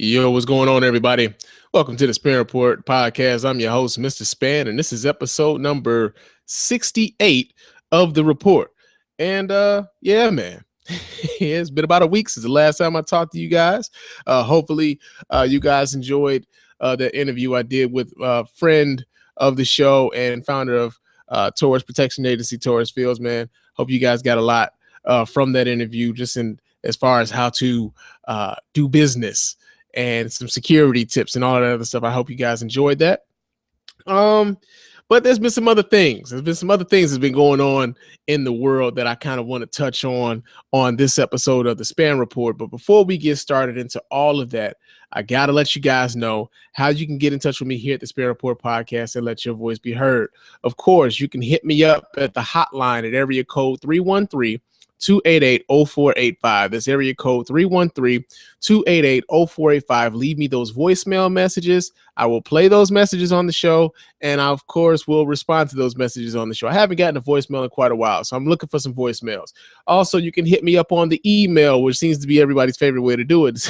Yo, what's going on, everybody? Welcome to the Spann Report podcast. I'm your host, Mr. Spann, and this is episode number 68 of the report. And yeah, man, it's been about a week since the last time I talked to you guys. Hopefully, you guys enjoyed the interview I did with a friend of the show and founder of Tourist Protection Agency, Tourist Fields. Man, hope you guys got a lot from that interview, just in as far as how to do business and some security tips and all that other stuff. I hope you guys enjoyed that. But there's been some other things. There's been some other things that's been going on in the world that I kind of want to touch on this episode of the Spann Report. But before we get started into all of that, I got to let you guys know how you can get in touch with me here at the Spann Report podcast and let your voice be heard. Of course, you can hit me up at the hotline at area code 313-288-0485. That's area code 313-288-0485. Leave me those voicemail messages. I will play those messages on the show, and I, of course, will respond to those messages on the show. I haven't gotten a voicemail in quite a while, so I'm looking for some voicemails. Also, you can hit me up on the email, which seems to be everybody's favorite way to do it.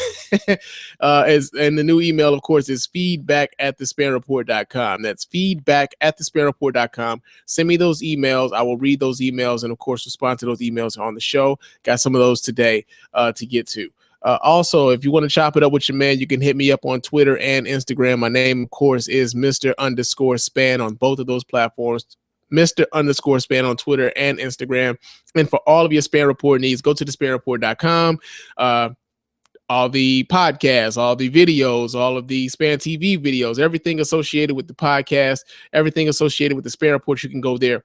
And the new email, of course, is feedback@thespannreport.com. That's feedback@thespannreport.com. Send me those emails. I will read those emails and, of course, respond to those emails on the show. Got some of those today to get to. Also, if you want to chop it up with your man, you can hit me up on Twitter and Instagram. My name, of course, is Mr._Spann on both of those platforms. Mr._Spann on Twitter and Instagram. And for all of your Spann Report needs, go to thespannreport.com. All the podcasts, all the videos, all of the Spann TV videos, everything associated with the podcast, everything associated with the Spann Report, you can go there.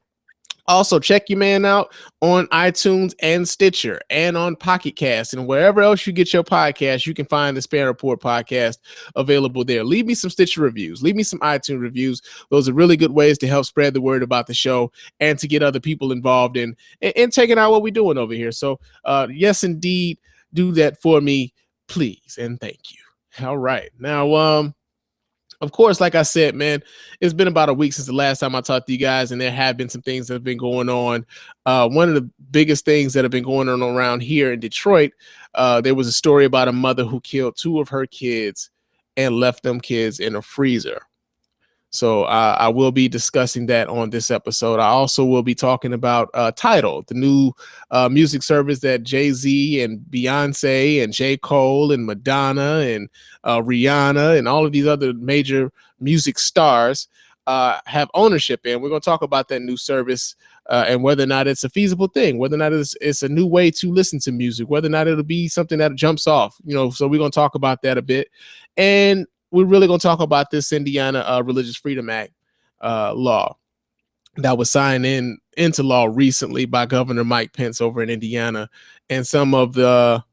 Also, check your man out on iTunes and Stitcher and on Pocket Cast and wherever else you get your podcast. You can find the Spann Report podcast available there. Leave me some Stitcher reviews. Leave me some iTunes reviews. Those are really good ways to help spread the word about the show and to get other people involved in checking out what we're doing over here. So, yes, indeed, do that for me, please, and thank you. All right. Now, of course, like I said, man, it's been about a week since the last time I talked to you guys, and there have been some things that have been going on. One of the biggest things that have been going on around here in Detroit, there was a story about a mother who killed two of her kids and left them kids in a freezer. So I will be discussing that on this episode. I also will be talking about Tidal, the new music service that Jay-Z and Beyonce and J. Cole and Madonna and Rihanna and all of these other major music stars have ownership in. We're going to talk about that new service and whether or not it's a feasible thing, whether or not it's a new way to listen to music, whether or not it'll be something that jumps off. So we're going to talk about that a bit. And we're really going to talk about this Indiana Religious Freedom Act law that was signed into law recently by Governor Mike Pence over in Indiana, and some of the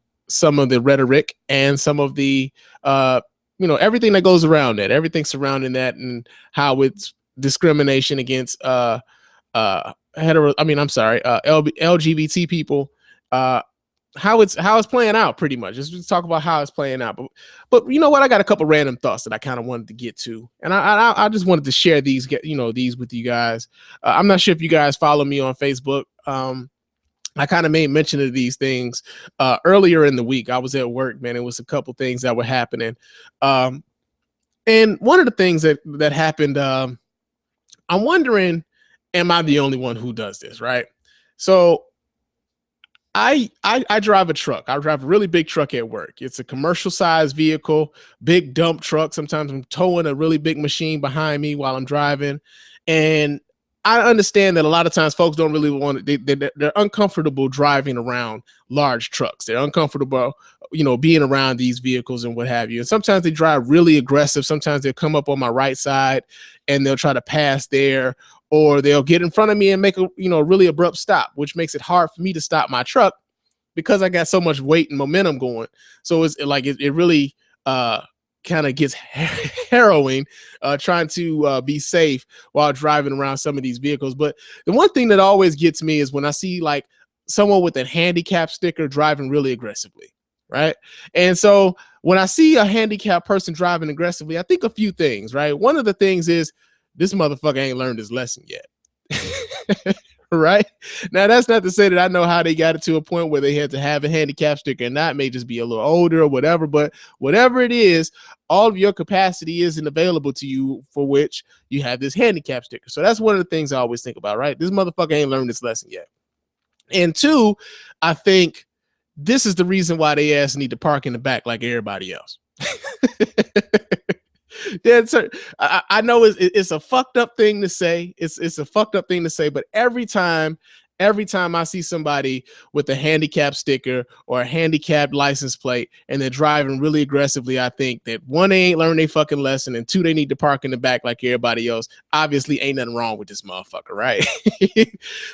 rhetoric and some of the everything that goes around that, everything surrounding that, and how it's discrimination against LGBT people. How it's playing out, pretty much. Just talk about how it's playing out. But you know what? I got a couple random thoughts that I kind of wanted to get to, and I just wanted to share these with you guys. I'm not sure if you guys follow me on Facebook. I kind of made mention of these things earlier in the week. I was at work, man. It was a couple things that were happening, and one of the things that happened. I'm wondering, am I the only one who does this? Right? So I drive a truck. I drive a really big truck at work. It's a commercial sized vehicle, big dump truck. Sometimes I'm towing a really big machine behind me while I'm driving. And I understand that a lot of times folks don't really want to, they're uncomfortable driving around large trucks. They're uncomfortable, being around these vehicles and what have you. And sometimes they drive really aggressive. Sometimes they'll come up on my right side and they'll try to pass there, or they'll get in front of me and make a really abrupt stop, which makes it hard for me to stop my truck because I got so much weight and momentum going. So it's like it really kind of gets harrowing trying to be safe while driving around some of these vehicles. But the one thing that always gets me is when I see like someone with a handicap sticker driving really aggressively, right? And so when I see a handicapped person driving aggressively, I think a few things, right? One of the things is this motherfucker ain't learned his lesson yet. Right now, that's not to say that I know how they got it to a point where they had to have a handicap sticker or not. May just be a little older or whatever, but whatever it is, all of your capacity isn't available to you for which you have this handicap sticker. So that's one of the things I always think about, right? This motherfucker ain't learned this lesson yet. And two, I think this is the reason why they ass need to park in the back like everybody else. I know it's a fucked up thing to say. It's a fucked up thing to say, but every time I see somebody with a handicap sticker or a handicapped license plate and they're driving really aggressively, I think that one, they ain't learned their fucking lesson, and two, they need to park in the back like everybody else. Obviously, ain't nothing wrong with this motherfucker, right?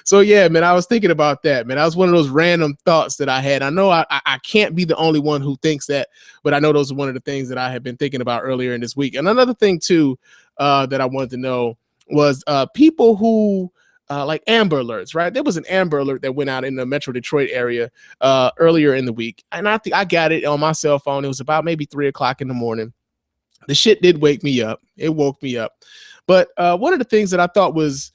So yeah, man, I was thinking about that, man. That was one of those random thoughts that I had. I know I can't be the only one who thinks that, but I know those are one of the things that I have been thinking about earlier in this week. And another thing too that I wanted to know was people who like Amber Alerts, right? There was an Amber Alert that went out in the Metro Detroit area earlier in the week. And I think I got it on my cell phone. It was about maybe 3 o'clock in the morning. The shit did wake me up. It woke me up. But one of the things that I thought was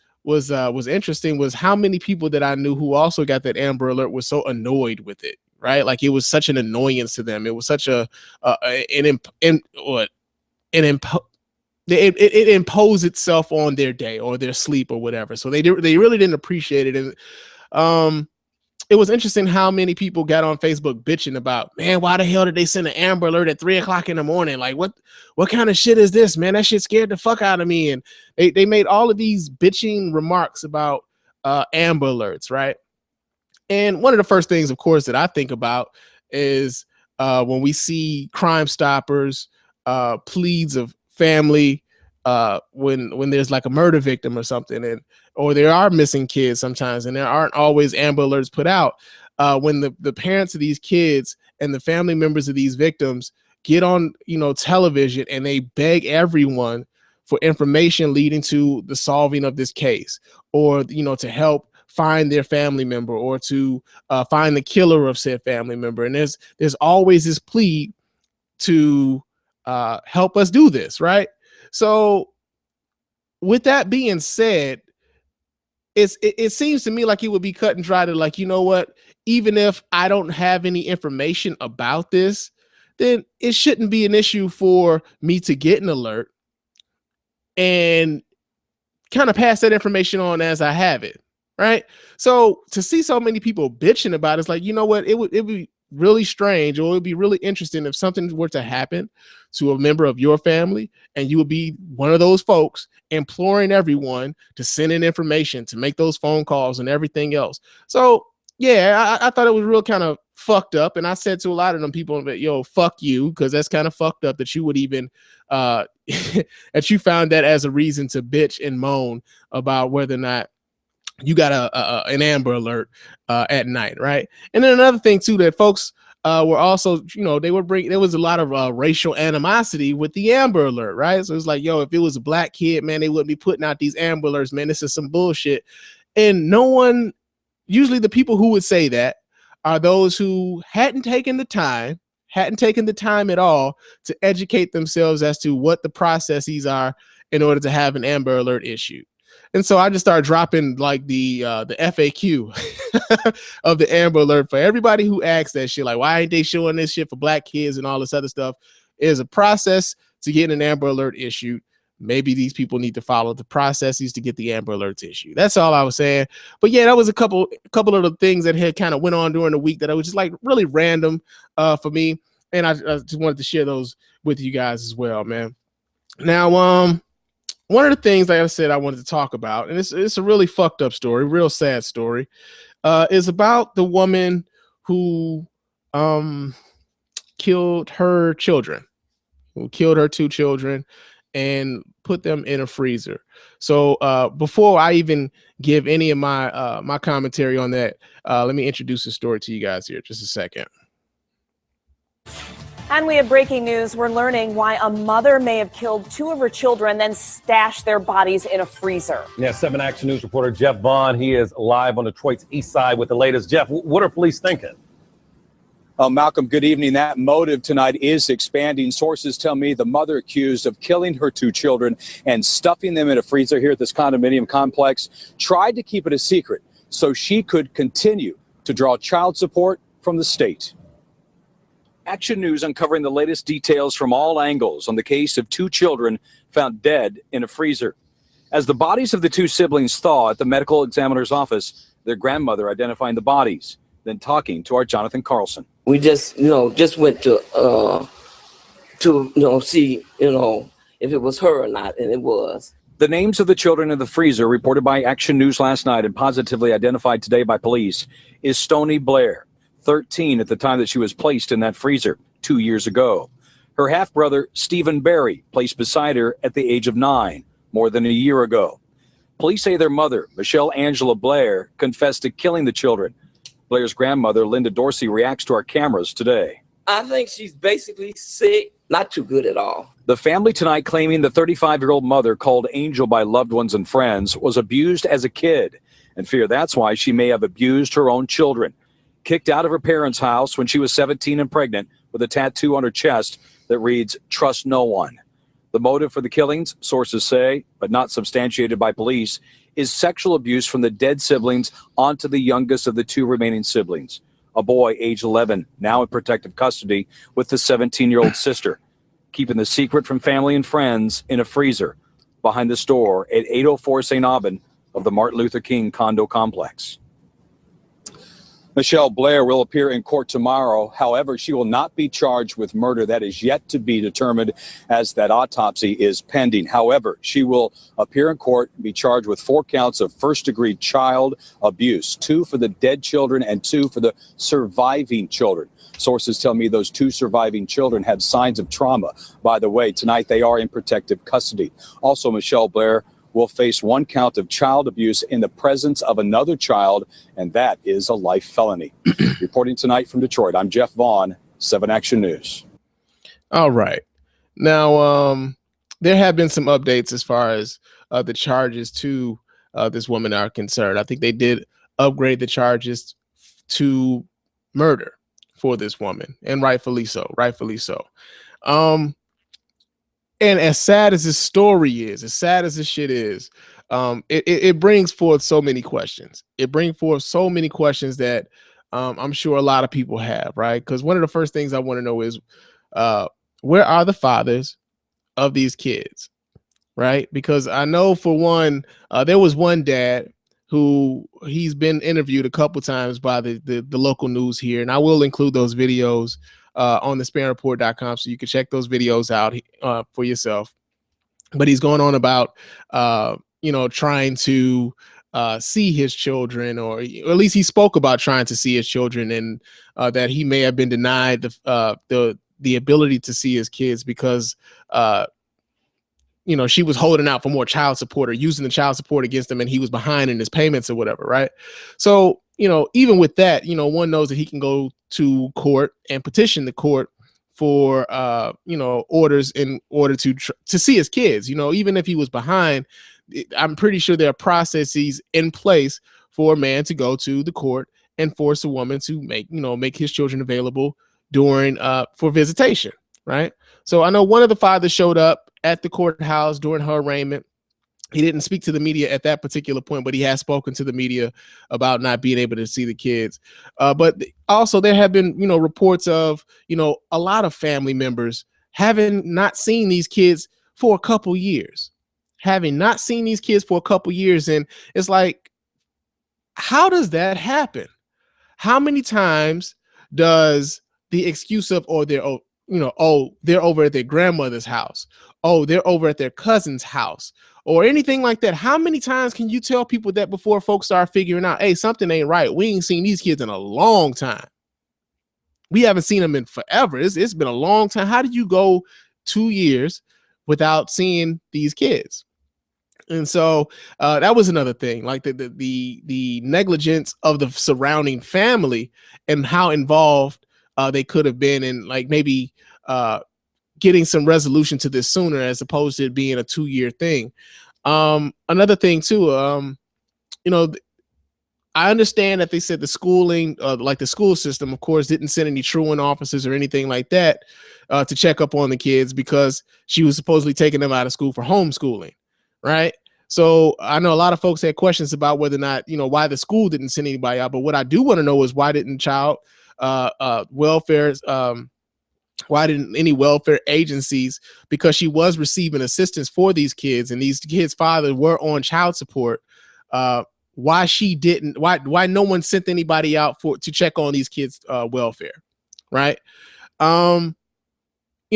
interesting was how many people that I knew who also got that Amber Alert were so annoyed with it, right? Like it was such an annoyance to them. It was such it imposed itself on their day or their sleep or whatever. So they really didn't appreciate it. And it was interesting how many people got on Facebook bitching about, man, why the hell did they send an Amber Alert at 3 o'clock in the morning? Like, what kind of shit is this, man? That shit scared the fuck out of me. And they made all of these bitching remarks about Amber Alerts, right? And one of the first things, of course, that I think about is when we see Crime Stoppers pleads of family when there's like a murder victim or something, or there are missing kids sometimes, and there aren't always Amber Alerts put out. When the parents of these kids and the family members of these victims get on television and they beg everyone for information leading to the solving of this case, or to help find their family member, or to find the killer of said family member, and there's always this plea to help us do this, right? So with that being said, it seems to me like it would be cut and dry to, like, you know what, even if I don't have any information about this, then it shouldn't be an issue for me to get an alert and kind of pass that information on as I have it, right? So to see so many people bitching about it's like, you know what, it would be really strange, or it would be really interesting if something were to happen to a member of your family and you would be one of those folks imploring everyone to send in information, to make those phone calls and everything else. So yeah, I thought it was real kind of fucked up, and I said to a lot of them people that, yo, fuck you, because that's kind of fucked up that you would even that you found that as a reason to bitch and moan about whether or not you got an Amber Alert at night, right? And then another thing too, that folks were also, there was a lot of racial animosity with the Amber Alert, right? So it's like, yo, if it was a black kid, man, they wouldn't be putting out these Amber Alerts, man. This is some bullshit. And no one, usually the people who would say that are those who hadn't taken the time at all to educate themselves as to what the processes are in order to have an Amber Alert issued. And so I just started dropping like the FAQ of the Amber Alert for everybody who asks that shit, like, why ain't they showing this shit for black kids and all this other stuff? Is a process to get an Amber Alert issued. Maybe these people need to follow the processes to get the Amber Alerts issued. That's all I was saying. But yeah, that was a couple of the things that had kind of went on during the week that I was just like really random for me. And I just wanted to share those with you guys as well, man. Now, one of the things, like I said, I wanted to talk about, and it's a really fucked up story, real sad story, is about the woman who killed her children, who killed her 2 children and put them in a freezer. So before I even give any of my my commentary on that, let me introduce the story to you guys here. Just a second. And we have breaking news. We're learning why a mother may have killed 2 of her children, then stashed their bodies in a freezer. Yeah, 7 Action News reporter Jeff Vaughn, he is live on Detroit's east side with the latest. Jeff, what are police thinking? Malcolm, good evening. That motive tonight is expanding. Sources tell me the mother accused of killing her 2 children and stuffing them in a freezer here at this condominium complex tried to keep it a secret. so she could continue to draw child support from the state. Action News uncovering the latest details from all angles on the case of two children found dead in a freezer. As the bodies of the two siblings thaw at the medical examiner's office, their grandmother identifying the bodies, then talking to our Jonathan Carlson. We just went to see, if it was her or not, and it was. The names of the children in the freezer reported by Action News last night and positively identified today by police is Stoney Blair, 13 at the time that she was placed in that freezer 2 years ago. Her half-brother, Stephen Barry, placed beside her at the age of 9, more than a year ago. Police say their mother, Michelle Angela Blair, confessed to killing the children. Blair's grandmother, Linda Dorsey, reacts to our cameras today. I think she's basically sick, not too good at all. The family tonight claiming the 35-year-old mother, called Angel by loved ones and friends, was abused as a kid and fear that's why she may have abused her own children. Kicked out of her parents' house when she was 17 and pregnant with a tattoo on her chest that reads, "Trust no one." The motive for the killings, sources say, but not substantiated by police, is sexual abuse from the dead siblings onto the youngest of the two remaining siblings, a boy age 11, now in protective custody with the 17-year-old sister, keeping the secret from family and friends in a freezer behind the store at 804 St. Aubin of the Martin Luther King condo complex. Michelle Blair will appear in court tomorrow. However, she will not be charged with murder. That is yet to be determined as that autopsy is pending. However, she will appear in court and be charged with 4 counts of first-degree child abuse, 2 for the dead children and 2 for the surviving children. Sources tell me those 2 surviving children have signs of trauma. By the way, tonight they are in protective custody. Also, Michelle Blair will face 1 count of child abuse in the presence of another child, and that is a life felony. Reporting tonight from Detroit, I'm Jeff Vaughn, 7 Action News. All right. Now, there have been some updates as far as the charges to this woman are concerned. I think they did upgrade the charges to murder for this woman, and rightfully so, And as sad as this story is, as sad as this shit is, it brings forth so many questions. It brings forth so many questions that I'm sure a lot of people have, right? Because one of the first things I want to know is, where are the fathers of these kids, right? Because I know, for one, there was one dad who he's been interviewed a couple times by the local news here, and I will include those videos on the SpannReport.com, so you can check those videos out for yourself. But he's going on about trying to see his children, or at least he spoke about trying to see his children, and that he may have been denied the ability to see his kids because she was holding out for more child support or using the child support against him, and he was behind in his payments or whatever, right? So even with that, one knows that he can go to court and petition the court for orders in order to see his kids. Even if he was behind, I'm pretty sure there are processes in place for a man to go to the court and force a woman to make his children available during for visitation, right? So I know one of the fathers showed up at the courthouse during her arraignment. He didn't speak to the media at that particular point, but he has spoken to the media about not being able to see the kids. But also there have been, reports of, a lot of family members having not seen these kids for a couple years, And it's like, how does that happen? How many times does the excuse of, they're over at their grandmother's house, they're over at their cousin's house, or anything like that? How many times can you tell people that before folks start figuring out, hey, something ain't right? We ain't seen these kids in a long time. We haven't seen them in forever. It's been a long time. How did you go 2 years without seeing these kids? And so that was another thing, like the negligence of the surrounding family and how involved they could have been in, like, maybe getting some resolution to this sooner, as opposed to it being a 2-year thing. Another thing too, I understand that they said the schooling, like the school system, of course, didn't send any truant officers or anything like that to check up on the kids because she was supposedly taking them out of school for homeschooling, right? So I know a lot of folks had questions about whether or not, why the school didn't send anybody out. But what I do want to know is why didn't why didn't any welfare agencies, because she was receiving assistance for these kids and these kids' fathers were on child support, why no one sent anybody out to check on these kids' welfare, right?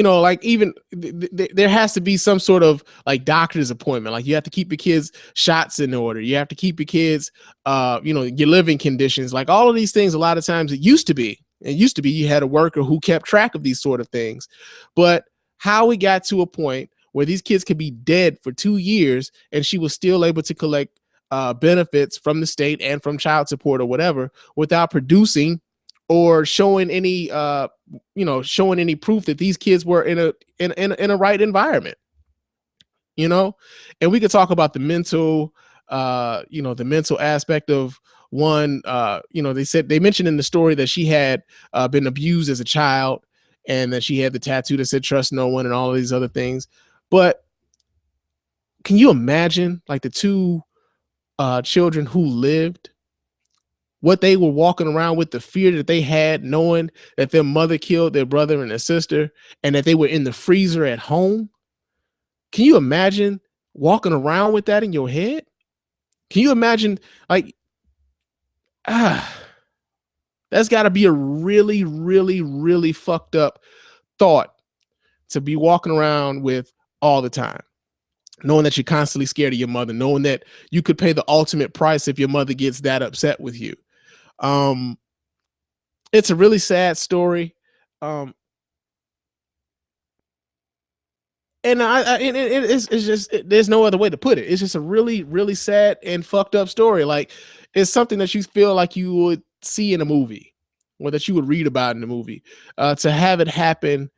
Like even there has to be some sort of like doctor's appointment. Like you have to keep your kids' shots in order. You have to keep your kids, your living conditions. Like all of these things, a lot of times it used to be you had a worker who kept track of these sort of things. But how we got to a point where these kids could be dead for 2 years and she was still able to collect benefits from the state and from child support or whatever without producing or showing any proof that these kids were in a right environment, and we could talk about the mental, the mental aspect of one. They mentioned in the story that she had been abused as a child and that she had the tattoo that said trust no one and all of these other things. But can you imagine like the two children who lived, what they were walking around with, the fear that they had knowing that their mother killed their brother and their sister and that they were in the freezer at home? Can you imagine walking around with that in your head? Can you imagine that's got to be a really, really, really fucked up thought to be walking around with all the time, knowing that you're constantly scared of your mother, knowing that you could pay the ultimate price if your mother gets that upset with you. It's a really sad story. And it's just, there's no other way to put it. It's just a really, really sad and fucked up story. Like it's something that you feel like you would see in a movie or that you would read about in a movie. To have it happen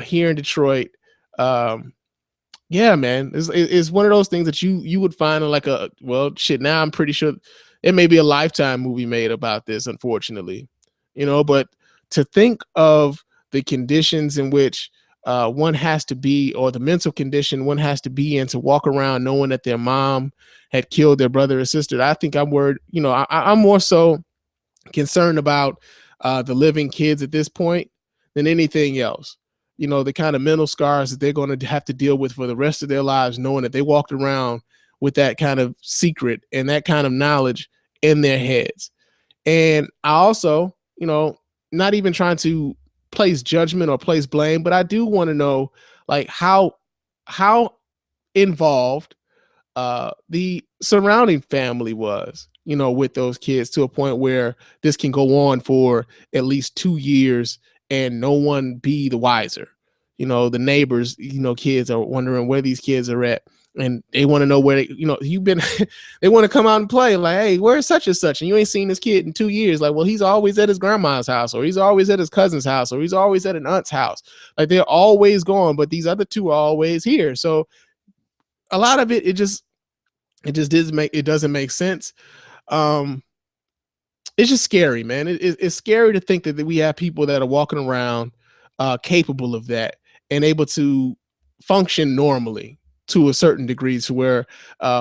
here in Detroit. Yeah, man, it's one of those things that you would find in like now I'm pretty sure it may be a Lifetime movie made about this, unfortunately, but to think of the conditions in which one has to be, or the mental condition one has to be in to walk around knowing that their mom had killed their brother or sister. I think I'm worried, I'm more so concerned about the living kids at this point than anything else. The kind of mental scars that they're going to have to deal with for the rest of their lives, knowing that they walked around with that kind of secret and that kind of knowledge in their heads. And I also, not even trying to place judgment or place blame, but I do want to know like how involved the surrounding family was, with those kids, to a point where this can go on for at least 2 years and no one be the wiser. The neighbors, kids are wondering where these kids are at, and they want to know where you've been. They want to come out and play, like, hey, where's such and such? And you ain't seen this kid in 2 years. Like, well, he's always at his grandma's house, or he's always at his cousin's house, or he's always at an aunt's house. Like, they're always gone, but these other two are always here. So a lot of it doesn't make sense. It's just scary, man. It's scary to think that we have people that are walking around capable of that and able to function normally to a certain degree, to where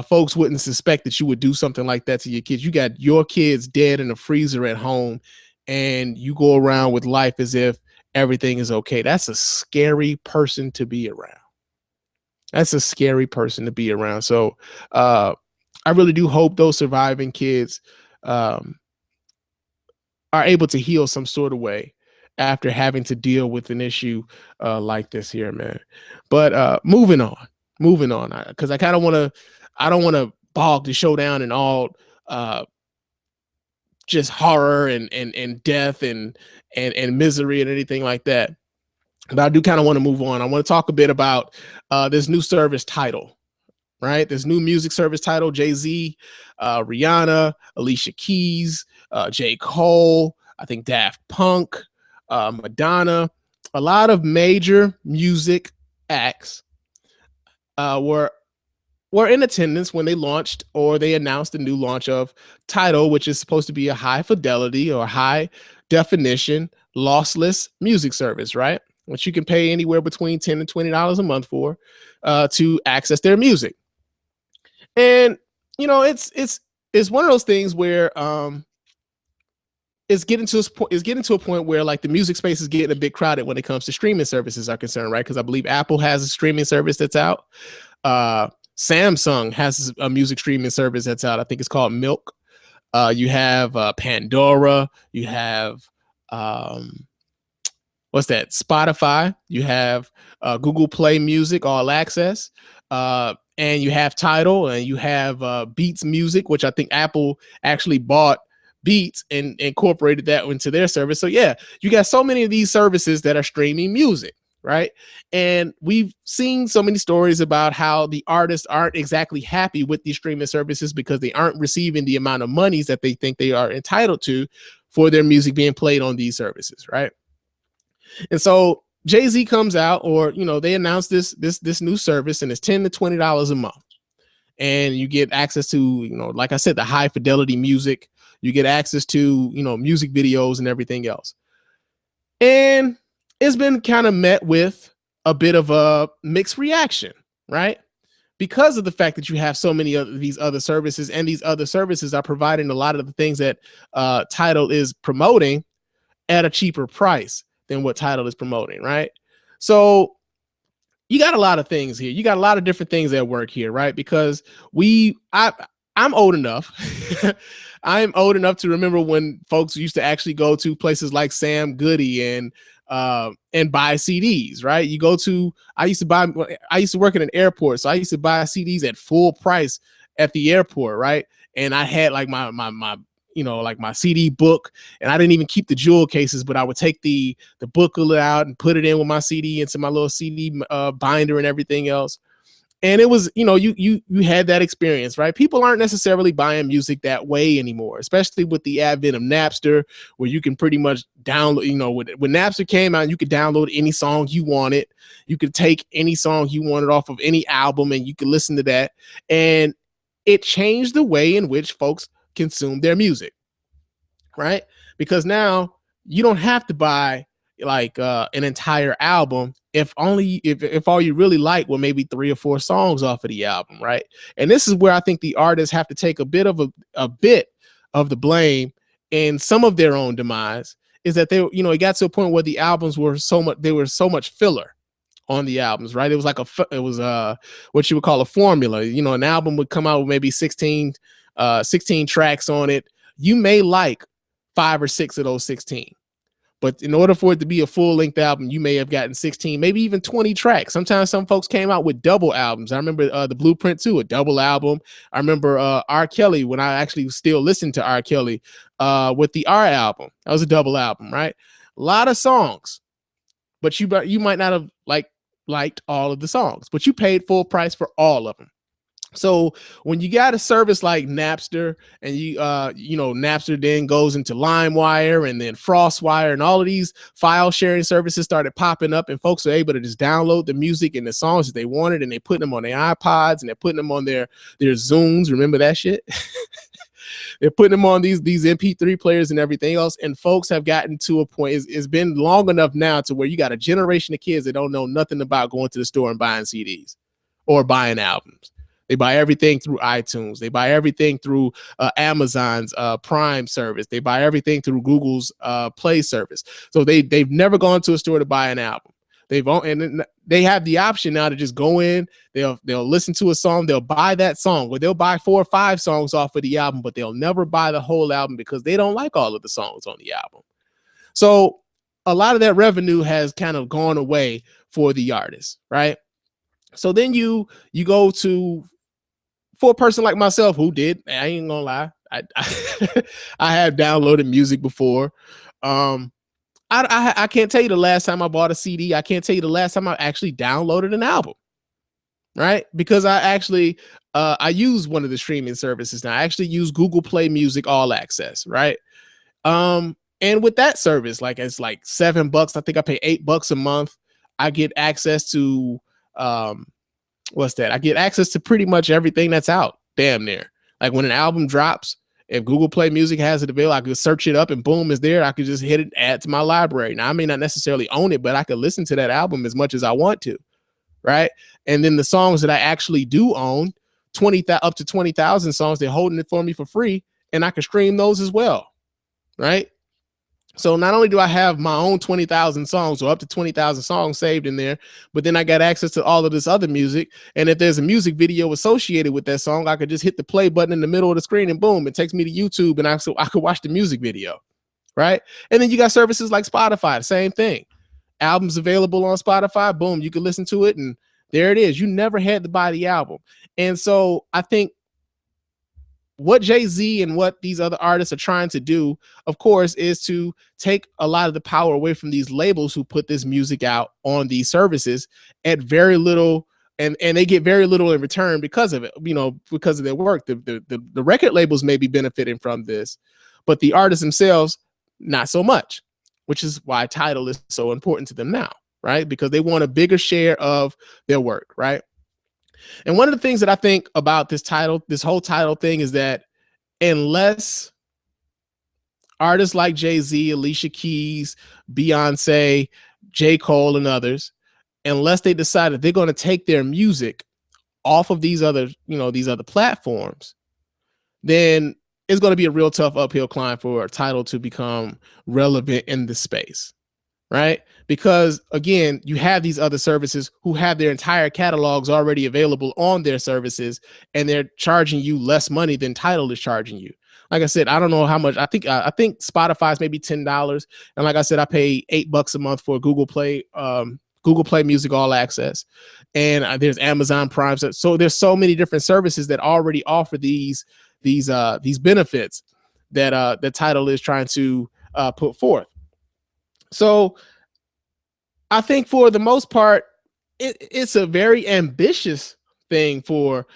folks wouldn't suspect that you would do something like that to your kids. You got your kids dead in a freezer at home and you go around with life as if everything is okay. That's a scary person to be around. So I really do hope those surviving kids are able to heal some sort of way after having to deal with an issue like this here, man. But moving on, because I don't want to bog the show down in all just horror and death and misery and anything like that. But I do kind of want to move on. I want to talk a bit about this new service, Tidal, right? This new music service, Tidal. Jay-Z, Rihanna, Alicia Keys, J. Cole, I think Daft Punk, Madonna, a lot of major music acts were in attendance when they launched, or they announced the new launch of Tidal, which is supposed to be a high fidelity or high definition lossless music service, right? Which you can pay anywhere between $10 and $20 a month for to access their music. And you know, it's one of those things where it's getting to a point where like the music space is getting a bit crowded when it comes to streaming services are concerned, right? Because I believe Apple has a streaming service that's out. Samsung has a music streaming service that's out. I think it's called Milk. You have Pandora. You have what's that? Spotify. You have Google Play Music All Access. And you have Tidal, and you have Beats Music, which I think Apple actually bought Beats and incorporated that into their service. So yeah, you got so many of these services that are streaming music, right? And we've seen so many stories about how the artists aren't exactly happy with these streaming services because they aren't receiving the amount of monies that they think they are entitled to for their music being played on these services, right? And so Jay-Z comes out, or you know, they announced this new service, and it's $10 to $20 a month, and you get access to, you know, like I said, the high fidelity music. You get access to, you know, music videos and everything else. And it's been kind of met with a bit of a mixed reaction, right? Because of the fact that you have so many of these other services, and these other services are providing a lot of the things that Tidal is promoting at a cheaper price than what Tidal is promoting, right? So you got a lot of things here. You got a lot of different things at work here, right? Because I'm old enough. I'm old enough to remember when folks used to actually go to places like Sam Goody and buy CDs, right? I used to work at an airport, so I used to buy CDs at full price at the airport, right? And I had like my you know, like my CD book, and I didn't even keep the jewel cases, but I would take the booklet out and put it in with my CD into my little CD binder and everything else. And it was, you know, you had that experience, right? People aren't necessarily buying music that way anymore, especially with the advent of Napster, where you can pretty much download, you know, when Napster came out, you could download any song you wanted. You could take any song you wanted off of any album and you could listen to that. And it changed the way in which folks consume their music, right? Because now you don't have to buy like an entire album if all you really like were maybe 3 or 4 songs off of the album, right? And this is where I think the artists have to take a bit of the blame in some of their own demise, is that they, you know, it got to a point where the albums were so much filler on the albums, right? It was like what you would call a formula. You know, an album would come out with maybe 16 tracks on it. You may like 5 or 6 of those 16. But in order for it to be a full-length album, you may have gotten 16, maybe even 20 tracks. Sometimes some folks came out with double albums. I remember the Blueprint 2, a double album. I remember R. Kelly, when I actually still listened to R. Kelly with the R album. That was a double album, right? A lot of songs. But you might not have liked all of the songs, but you paid full price for all of them. So when you got a service like Napster, and you know, Napster then goes into LimeWire and then FrostWire, and all of these file sharing services started popping up, and folks are able to just download the music and the songs that they wanted, and they put them on their iPods, and they're putting them on their Zooms. Remember that shit? They're putting them on these MP3 players and everything else. And folks have gotten to a point, it's been long enough now to where you got a generation of kids that don't know nothing about going to the store and buying CDs or buying albums. They buy everything through iTunes. They buy everything through Amazon's Prime service. They buy everything through Google's Play service. So they've never gone to a store to buy an album. And they have the option now to just go in. They'll listen to a song. They'll buy that song, or they'll buy 4 or 5 songs off of the album, but they'll never buy the whole album because they don't like all of the songs on the album. So a lot of that revenue has kind of gone away for the artists, right? So then you go to, for a person like myself who did, I ain't gonna lie, I have downloaded music before. I can't tell you the last time I bought a CD. I can't tell you the last time I actually downloaded an album, right? Because I actually I use one of the streaming services now. I actually use Google Play Music All Access, right? And with that service, like it's like $7. I think I pay $8 a month. I get access to what's that? I get access to pretty much everything that's out, damn near. Like when an album drops, if Google Play Music has it available, I could search it up and boom, it's there. I could just hit it, add to my library. Now, I may not necessarily own it, but I could listen to that album as much as I want to, right? And then the songs that I actually do own, up to 20,000 songs. They're holding it for me for free, and I can stream those as well, right? So not only do I have my own 20,000 songs or up to 20,000 songs saved in there, but then I got access to all of this other music. And if there's a music video associated with that song, I could just hit the play button in the middle of the screen and boom, it takes me to YouTube, and I could watch the music video, right? And then you got services like Spotify, the same thing. Albums available on Spotify, boom, you can listen to it, and there it is. You never had to buy the album. And so I think what Jay-Z and what these other artists are trying to do, of course, is to take a lot of the power away from these labels who put this music out on these services at very little, and they get very little in return because of it, because of their work. The record labels may be benefiting from this, but the artists themselves, not so much, which is why Tidal is so important to them now, right? Because they want a bigger share of their work, right? And one of the things that I think about this whole Tidal thing, is that unless artists like Jay-Z, Alicia Keys, Beyonce, J. Cole, and others, unless they decide that they're going to take their music off of these other platforms, then it's going to be a real tough uphill climb for Tidal to become relevant in the space, right? Because again, you have these other services who have their entire catalogs already available on their services, and they're charging you less money than Tidal is charging you. Like I said, I don't know how much. I think Spotify's maybe $10, and like I said, I pay $8 a month for Google Play Music All Access, and there's Amazon Prime. So there's so many different services that already offer these benefits that Tidal is trying to put forth. So I think for the most part, it's a very ambitious thing for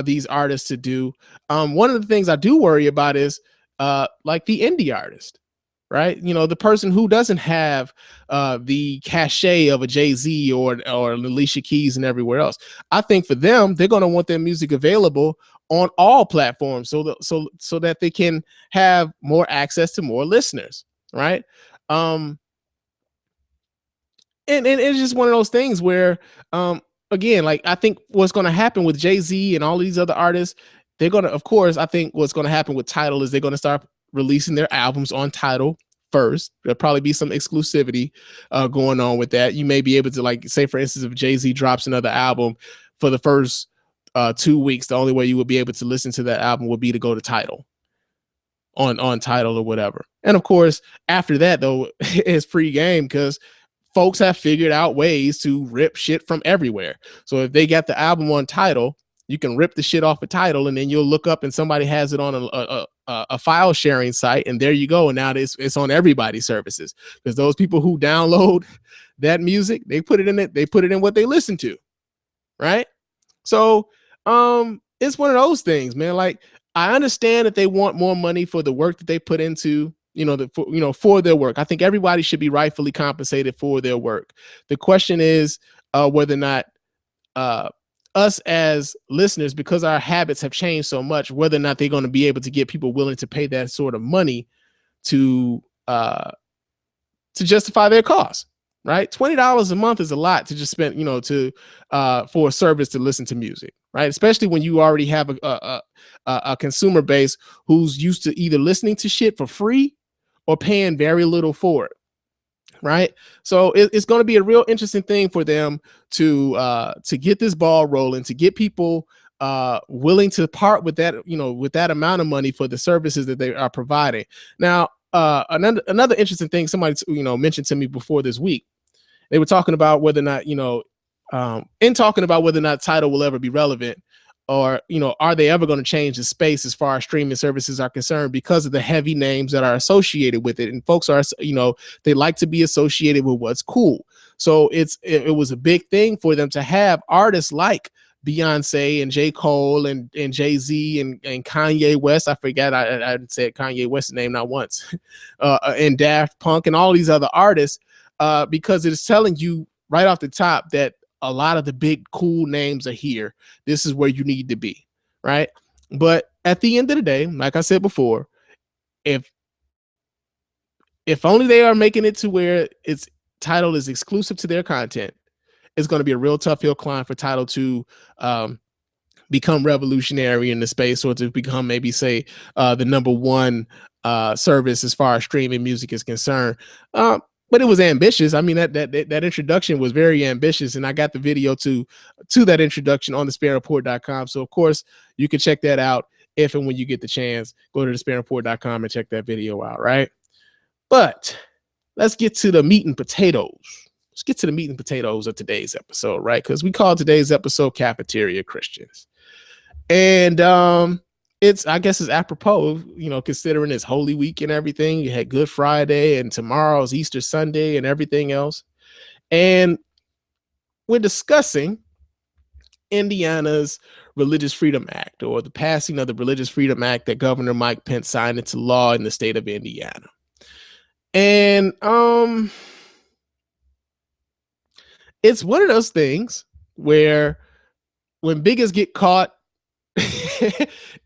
these artists to do. One of the things I do worry about is like the indie artist, right? The person who doesn't have the cachet of a Jay-Z or Alicia Keys and everywhere else. I think for them, they're going to want their music available on all platforms so that they can have more access to more listeners, right? And it's just one of those things where, again, like I think what's going to happen with Jay-Z and all these other artists, they're going to, of course, I think what's going to happen with Tidal is they're going to start releasing their albums on Tidal first. There'll probably be some exclusivity going on with that. You may be able to, like, say, for instance, if Jay-Z drops another album for the first 2 weeks, the only way you would be able to listen to that album would be to go to Tidal on Tidal or whatever. And of course, after that, though, it's free game because folks have figured out ways to rip shit from everywhere. So if they got the album on Tidal, you can rip the shit off a Tidal, and then you'll look up and somebody has it on a file sharing site, and there you go. And now it's on everybody's services, because those people who download that music, they put it in it. They put it in what they listen to, right? So it's one of those things, man. Like, I understand that they want more money for the work that they put into, for their work. I think everybody should be rightfully compensated for their work. The question is whether or not us as listeners, because our habits have changed so much, whether or not they're going to be able to get people willing to pay that sort of money to justify their costs, right? $20 a month is a lot to just spend, for a service to listen to music, right? Especially when you already have a consumer base who's used to either listening to shit for free or paying very little for it, right? So it's going to be a real interesting thing for them to get this ball rolling, to get people willing to part with that, with that amount of money for the services that they are providing. Now, another interesting thing somebody mentioned to me before this week, they were talking about whether or not whether or not Tidal will ever be relevant, or are they ever going to change the space as far as streaming services are concerned, because of the heavy names that are associated with it. And folks are, they like to be associated with what's cool. So it was a big thing for them to have artists like Beyonce and J. Cole and Jay-Z and Kanye West. I forgot I said Kanye West's name not once. And Daft Punk and all these other artists, because it is telling you right off the top that a lot of the big cool names are here. This is where you need to be, right? But at the end of the day, like I said before, if only they are making it to where its Tidal is exclusive to their content, it's going to be a real tough hill climb for Tidal to become revolutionary in the space, or to become maybe say the number one service as far as streaming music is concerned. But it was ambitious. I mean, that introduction was very ambitious, and I got the video to that introduction on the SpannReport.com. So of course you can check that out if and when you get the chance. Go to the SpannReport.com and check that video out, right? But let's get to the meat and potatoes. Let's get to the meat and potatoes of today's episode, right? Because we call today's episode Cafeteria Christians. And I guess it's apropos, you know, considering it's Holy Week and everything. You had Good Friday and tomorrow's Easter Sunday and everything else. And we're discussing Indiana's Religious Freedom Act, or the passing of the Religious Freedom Act that Governor Mike Pence signed into law in the state of Indiana. And it's one of those things where when bigots get caught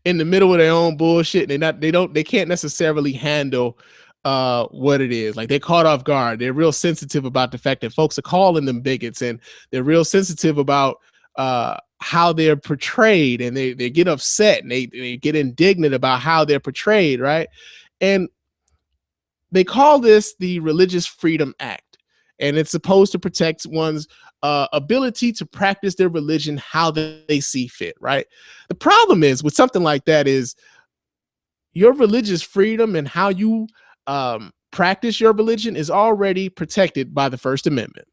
in the middle of their own bullshit, they can't necessarily handle what it is. Like, they're caught off guard. They're real sensitive about the fact that folks are calling them bigots, and they're real sensitive about how they're portrayed, and they get upset and they get indignant about how they're portrayed, right? And they call this the Religious Freedom Act, and it's supposed to protect one's ability to practice their religion how they see fit, right? The problem is with something like that is your religious freedom and how you practice your religion is already protected by the First Amendment,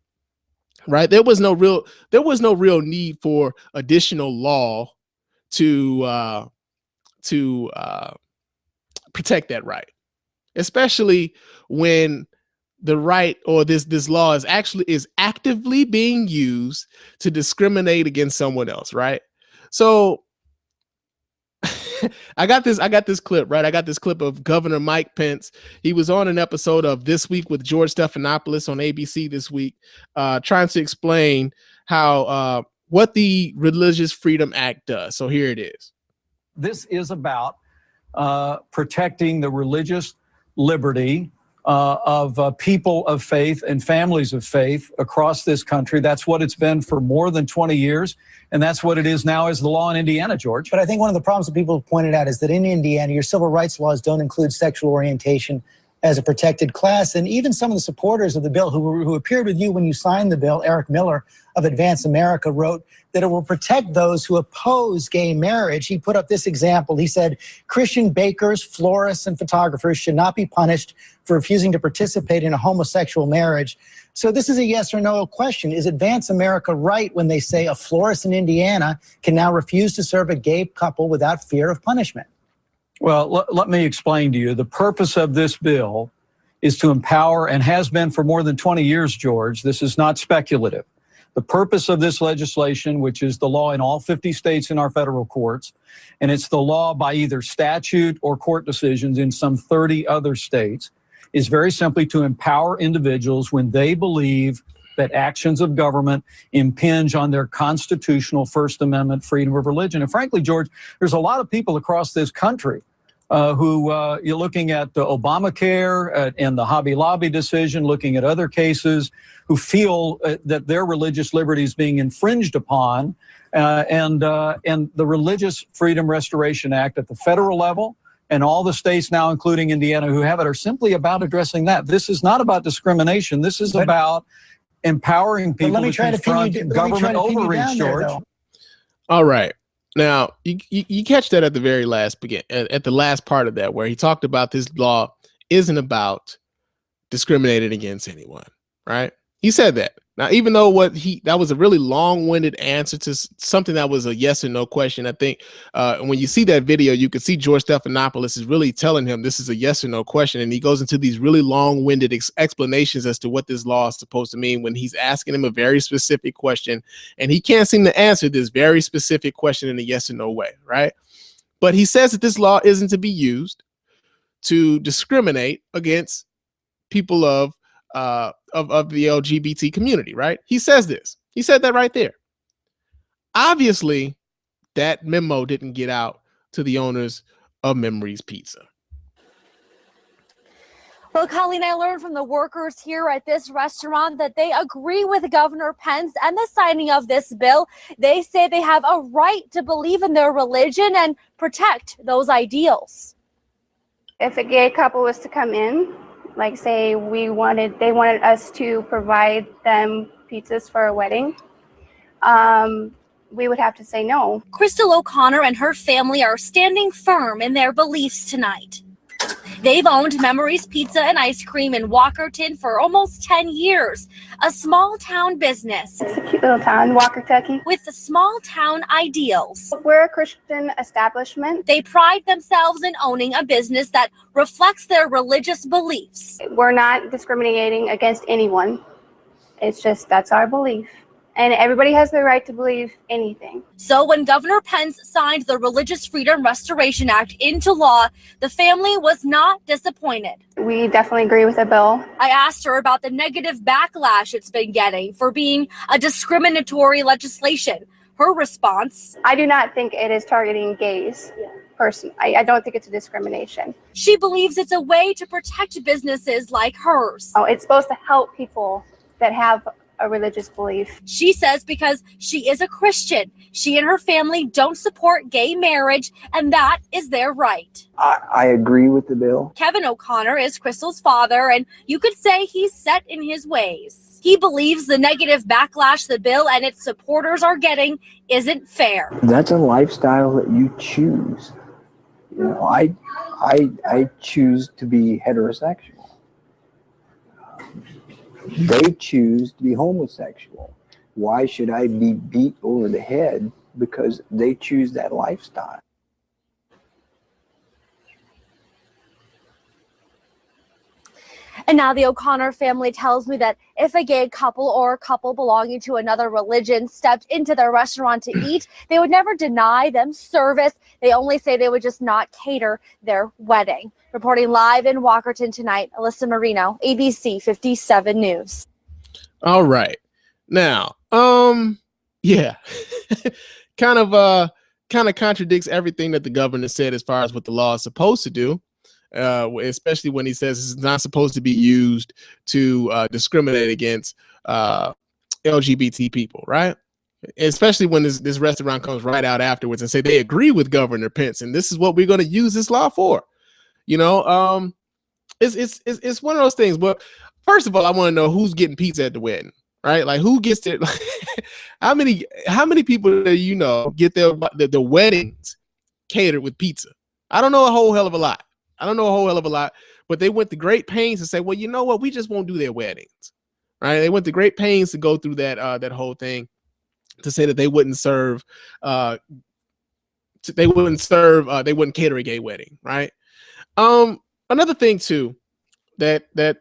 right? There was no real need for additional law to protect that right, especially when the right, or this law is actively being used to discriminate against someone else, right? So I got this clip, right? I got this clip of Governor Mike Pence. He was on an episode of This Week with George Stephanopoulos on ABC this week, trying to explain how what the Religious Freedom Act does. So here it is. This is about protecting the religious liberty of people of faith and families of faith across this country. That's what it's been for more than 20 years, and that's what it is now as the law in Indiana, George. But I think one of the problems that people have pointed out is that in Indiana, your civil rights laws don't include sexual orientation as a protected class. And even some of the supporters of the bill who appeared with you when you signed the bill, Eric Miller of Advance America, wrote that it will protect those who oppose gay marriage. He put up this example. He said, Christian bakers, florists, and photographers should not be punished for refusing to participate in a homosexual marriage. So this is a yes or no question. Is Advance America right when they say a florist in Indiana can now refuse to serve a gay couple without fear of punishment? Well, let me explain to you. The purpose of this bill is to empower, and has been for more than 20 years, George. This is not speculative. The purpose of this legislation, which is the law in all 50 states in our federal courts, and it's the law by either statute or court decisions in some 30 other states, is very simply to empower individuals when they believe that actions of government impinge on their constitutional First Amendment freedom of religion. And frankly, George, there's a lot of people across this country who you're looking at the Obamacare and the Hobby Lobby decision, looking at other cases, who feel that their religious liberty is being infringed upon, and the Religious Freedom Restoration Act at the federal level and all the states now, including Indiana, who have it, are simply about addressing that. This is not about discrimination. This is about empowering people to confront government overreach, George. All right. Now, you catch that at the very last at the last part of that, where he talked about this law isn't about discriminating against anyone, right? He said that. Now, even though that was a really long-winded answer to something that was a yes or no question, I think when you see that video, you can see George Stephanopoulos is really telling him this is a yes or no question, and he goes into these really long-winded explanations as to what this law is supposed to mean when he's asking him a very specific question, and he can't seem to answer this very specific question in a yes or no way, right? But he says that this law isn't to be used to discriminate against people of the LGBT community, right? He says this. He said that right there. Obviously, that memo didn't get out to the owners of Memories Pizza. Well, Colleen, I learned from the workers here at this restaurant that they agree with Governor Pence and the signing of this bill. They say they have a right to believe in their religion and protect those ideals. If a gay couple was to come in, like say they wanted us to provide them pizzas for a wedding, we would have to say no. Crystal O'Connor and her family are standing firm in their beliefs tonight. They've owned Memories Pizza and Ice Cream in Walkerton for almost 10 years, a small town business. It's a cute little town, Walker, Kentucky. With the small town ideals. We're a Christian establishment. They pride themselves in owning a business that reflects their religious beliefs. We're not discriminating against anyone. It's just that's our belief. And everybody has the right to believe anything. So when Governor Pence signed the Religious Freedom Restoration Act into law, the family was not disappointed. We definitely agree with the bill. I asked her about the negative backlash it's been getting for being a discriminatory legislation. Her response: I do not think it is targeting gays. Person, I don't think it's a discrimination. She believes it's a way to protect businesses like hers. Oh, it's supposed to help people that have a religious belief. She says because she is a Christian, she and her family don't support gay marriage, and that is their right. I agree with the bill. Kevin O'Connor is Crystal's father, and you could say he's set in his ways. He believes the negative backlash the bill and its supporters are getting isn't fair. That's a lifestyle that you choose. You know, I choose to be heterosexual. They choose to be homosexual. Why should I be beat over the head because they choose that lifestyle? And now the O'Connor family tells me that if a gay couple or a couple belonging to another religion stepped into their restaurant to eat, they would never deny them service. They only say they would just not cater their wedding. Reporting live in Walkerton tonight, Alyssa Marino, ABC 57 News. All right. Now, yeah, kind of contradicts everything that the governor said as far as what the law is supposed to do. Especially when he says it's not supposed to be used to discriminate against LGBT people, right? Especially when this restaurant comes right out afterwards and say they agree with Governor Pence and this is what we're going to use this law for. You know, it's one of those things. But first of all, I want to know who's getting pizza at the wedding, right? Like who gets it? How many people do you know get their weddings catered with pizza? I don't know a whole hell of a lot. But they went to great pains to say, well, you know what? We just won't do their weddings, right? They went to great pains to go through that whole thing to say that they wouldn't serve, they wouldn't cater a gay wedding, right? Another thing too, that they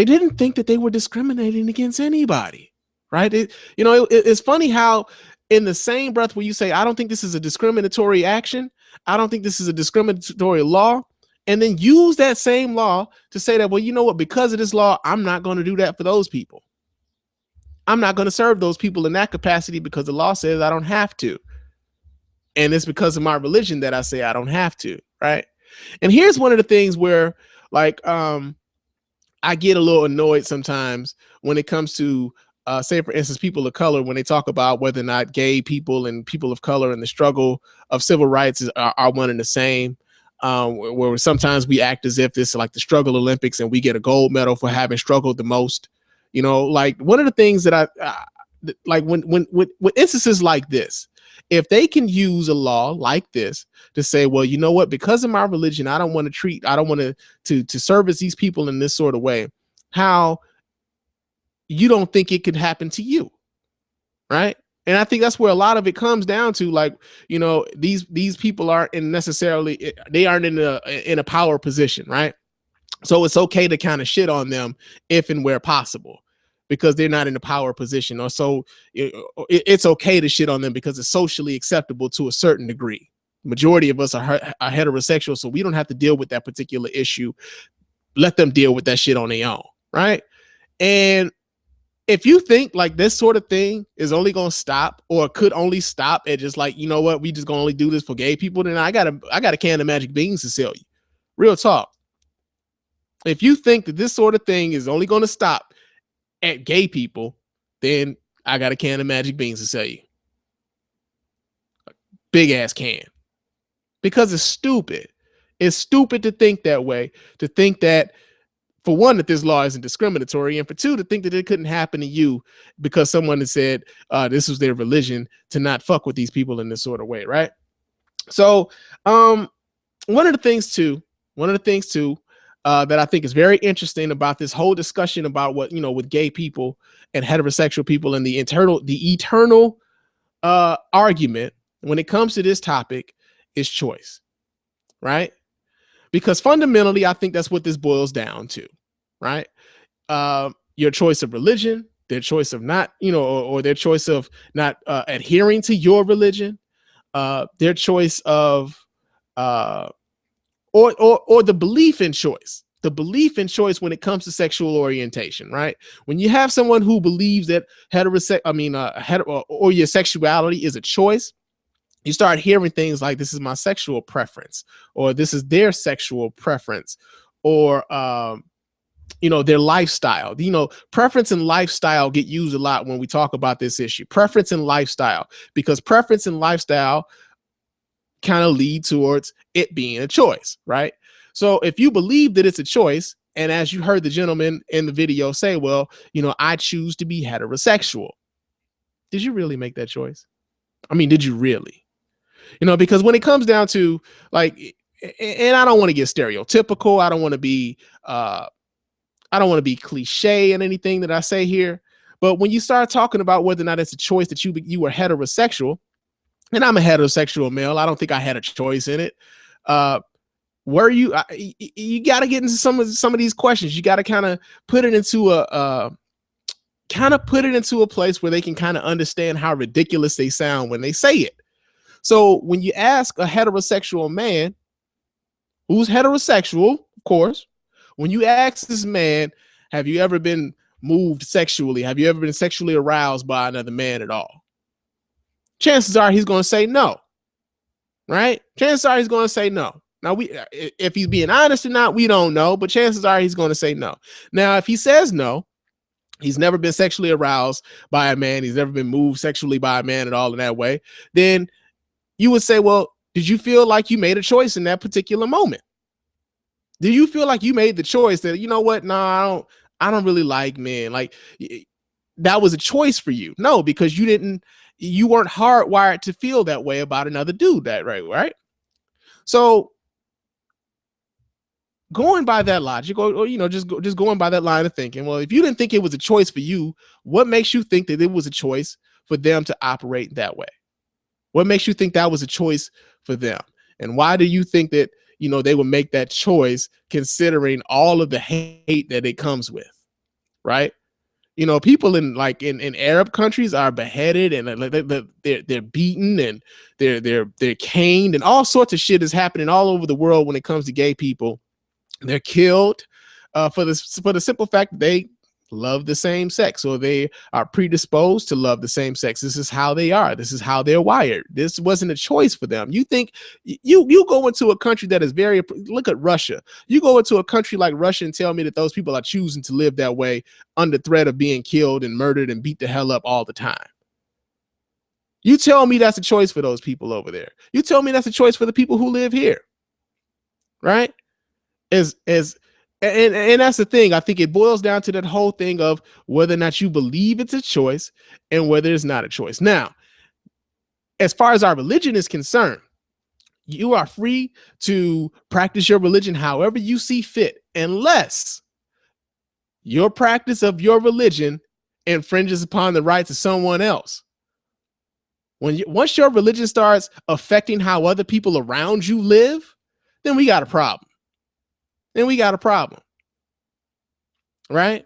didn't think that they were discriminating against anybody, right? It's funny how in the same breath where you say, I don't think this is a discriminatory action, I don't think this is a discriminatory law, and then use that same law to say that, well, you know what, because of this law, I'm not going to do that for those people. I'm not going to serve those people in that capacity because the law says I don't have to. And it's because of my religion that I say I don't have to, right? And here's one of the things where, like, I get a little annoyed sometimes when it comes to say, for instance, people of color, when they talk about whether or not gay people and people of color and the struggle of civil rights are one and the same, where sometimes we act as if this is like the struggle Olympics and we get a gold medal for having struggled the most. You know, like one of the things that I like when instances like this, if they can use a law like this to say, well, you know what, because of my religion, I don't want to service these people in this sort of way. How you don't think it could happen to you, right? And I think that's where a lot of it comes down to, like, you know, these people aren't in a power position, right? So it's okay to kind of shit on them if and where possible, because they're not in a power position, or so it's okay to shit on them because it's socially acceptable to a certain degree. Majority of us are heterosexual, so we don't have to deal with that particular issue. Let them deal with that shit on their own, right? And if you think like this sort of thing is only going to stop, or could only stop at just like, you know what, we just going to only do this for gay people, then I got a can of magic beans to sell you. Real talk. If you think that this sort of thing is only going to stop at gay people, then I got a can of magic beans to sell you. Big ass can. Because it's stupid. It's stupid to think that way, to think that, for one, that this law isn't discriminatory, and for two, to think that it couldn't happen to you because someone has said this was their religion to not fuck with these people in this sort of way, right? So one of the things too that I think is very interesting about this whole discussion about what, with gay people and heterosexual people and the eternal argument when it comes to this topic is choice, right? Because fundamentally, I think that's what this boils down to, right? Your choice of religion, their choice of not, or their choice of not adhering to your religion, their choice of, or the belief in choice. The belief in choice when it comes to sexual orientation, right? When you have someone who believes that or your sexuality is a choice, you start hearing things like, this is my sexual preference, or this is their sexual preference, or their lifestyle. Preference and lifestyle get used a lot when we talk about this issue. Preference and lifestyle, because preference and lifestyle kind of lead towards it being a choice, right? So if you believe that it's a choice, and as you heard the gentleman in the video say, well, I choose to be heterosexual. Did you really make that choice? I mean, did you really? Because when it comes down to, like, and I don't want to get stereotypical, I don't want to be cliche in anything that I say here, but when you start talking about whether or not it's a choice that you were heterosexual, and I'm a heterosexual male, I don't think I had a choice in it. Were you? You got to get into some of these questions. You got to kind of put it into a place where they can kind of understand how ridiculous they sound when they say it. So when you ask a heterosexual man who's heterosexual, of course, when you ask this man, have you ever been moved sexually? Have you ever been sexually aroused by another man at all? Chances are he's going to say no, right? Chances are he's going to say no. Now, if he's being honest or not, we don't know, but chances are he's going to say no. Now, if he says no, he's never been sexually aroused by a man, he's never been moved sexually by a man at all in that way, then you would say, well, did you feel like you made a choice in that particular moment? Do you feel like you made the choice that, you know what? No, I don't really like men. Like, that was a choice for you? No, because you weren't hardwired to feel that way about another dude, right? So going by that logic, or just going by that line of thinking, well, if you didn't think it was a choice for you, what makes you think that it was a choice for them to operate that way? What makes you think that was a choice for them? And why do you think that, they would make that choice considering all of the hate that it comes with, right? People in Arab countries are beheaded, and they're beaten, and they're caned, and all sorts of shit is happening all over the world when it comes to gay people. They're killed for the simple fact that they love the same sex, or they are predisposed to love the same sex. This is how they are. This is how they're wired. This wasn't a choice for them. You think you go into a country that is look at Russia. You go into a country like Russia and tell me that those people are choosing to live that way under threat of being killed and murdered and beat the hell up all the time. You tell me that's a choice for those people over there. You tell me that's a choice for the people who live here, right? And that's the thing. I think it boils down to that whole thing of whether or not you believe it's a choice and whether it's not a choice. Now, as far as our religion is concerned, you are free to practice your religion however you see fit, unless your practice of your religion infringes upon the rights of someone else. Once your religion starts affecting how other people around you live, then we got a problem. Right?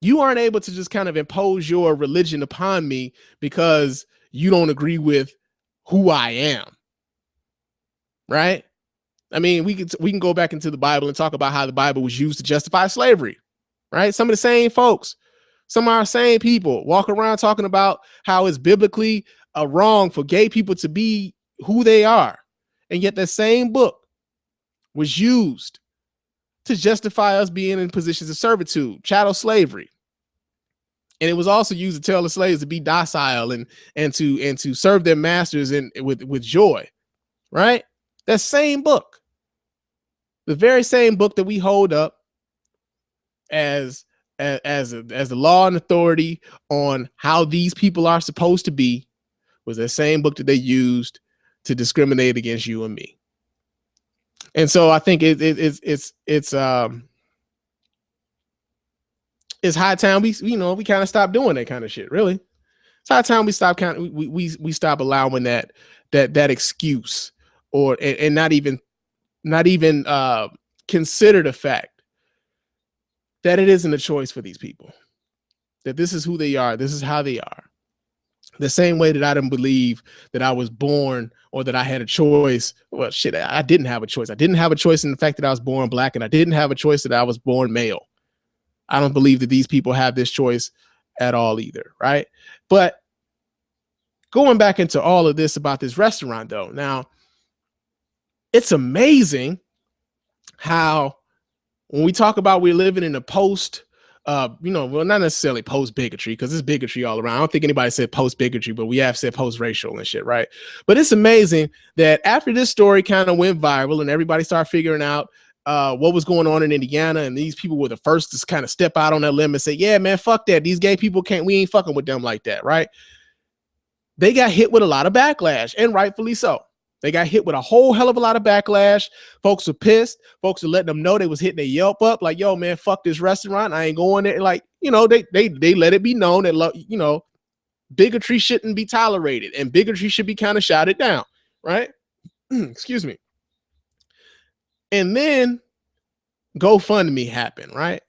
You aren't able to just kind of impose your religion upon me because you don't agree with who I am. Right? I mean, we can go back into the Bible and talk about how the Bible was used to justify slavery. Right? Some of the same folks, some of our same people walk around talking about how it's biblically wrong for gay people to be who they are. And yet that same book was used to justify us being in positions of servitude, chattel slavery. And it was also used to tell the slaves to be docile and to serve their masters with joy, right? That same book, the very same book that we hold up as the law and authority on how these people are supposed to be, was the same book that they used to discriminate against you and me. And so I think it's high time we kind of stop doing that kind of shit. Really, it's high time we stop we stop allowing that excuse, or and not even consider the fact that it isn't a choice for these people, that this is who they are, this is how they are. The same way that I didn't believe that I was born or that I had a choice. Well, shit, I didn't have a choice. I didn't have a choice in the fact that I was born black, and I didn't have a choice that I was born male. I don't believe that these people have this choice at all either, right? But going back into all of this about this restaurant, though, now, it's amazing how when we talk about we're living in a post, well, not necessarily post bigotry, because there's bigotry all around. I don't think anybody said post bigotry, but we have said post racial and shit, right? But it's amazing that after this story kind of went viral and everybody started figuring out what was going on in Indiana, and these people were the first to kind of step out on that limb and say, yeah, man, fuck that. These gay people we ain't fucking with them like that, right? They got hit with a lot of backlash, and rightfully so. They got hit with a whole hell of a lot of backlash. Folks were pissed. Folks were letting them know they was hitting their Yelp up like, yo, man, fuck this restaurant. I ain't going there. Like, they let it be known that, bigotry shouldn't be tolerated and bigotry should be kind of shouted down, right? Excuse me. And then GoFundMe happened, right?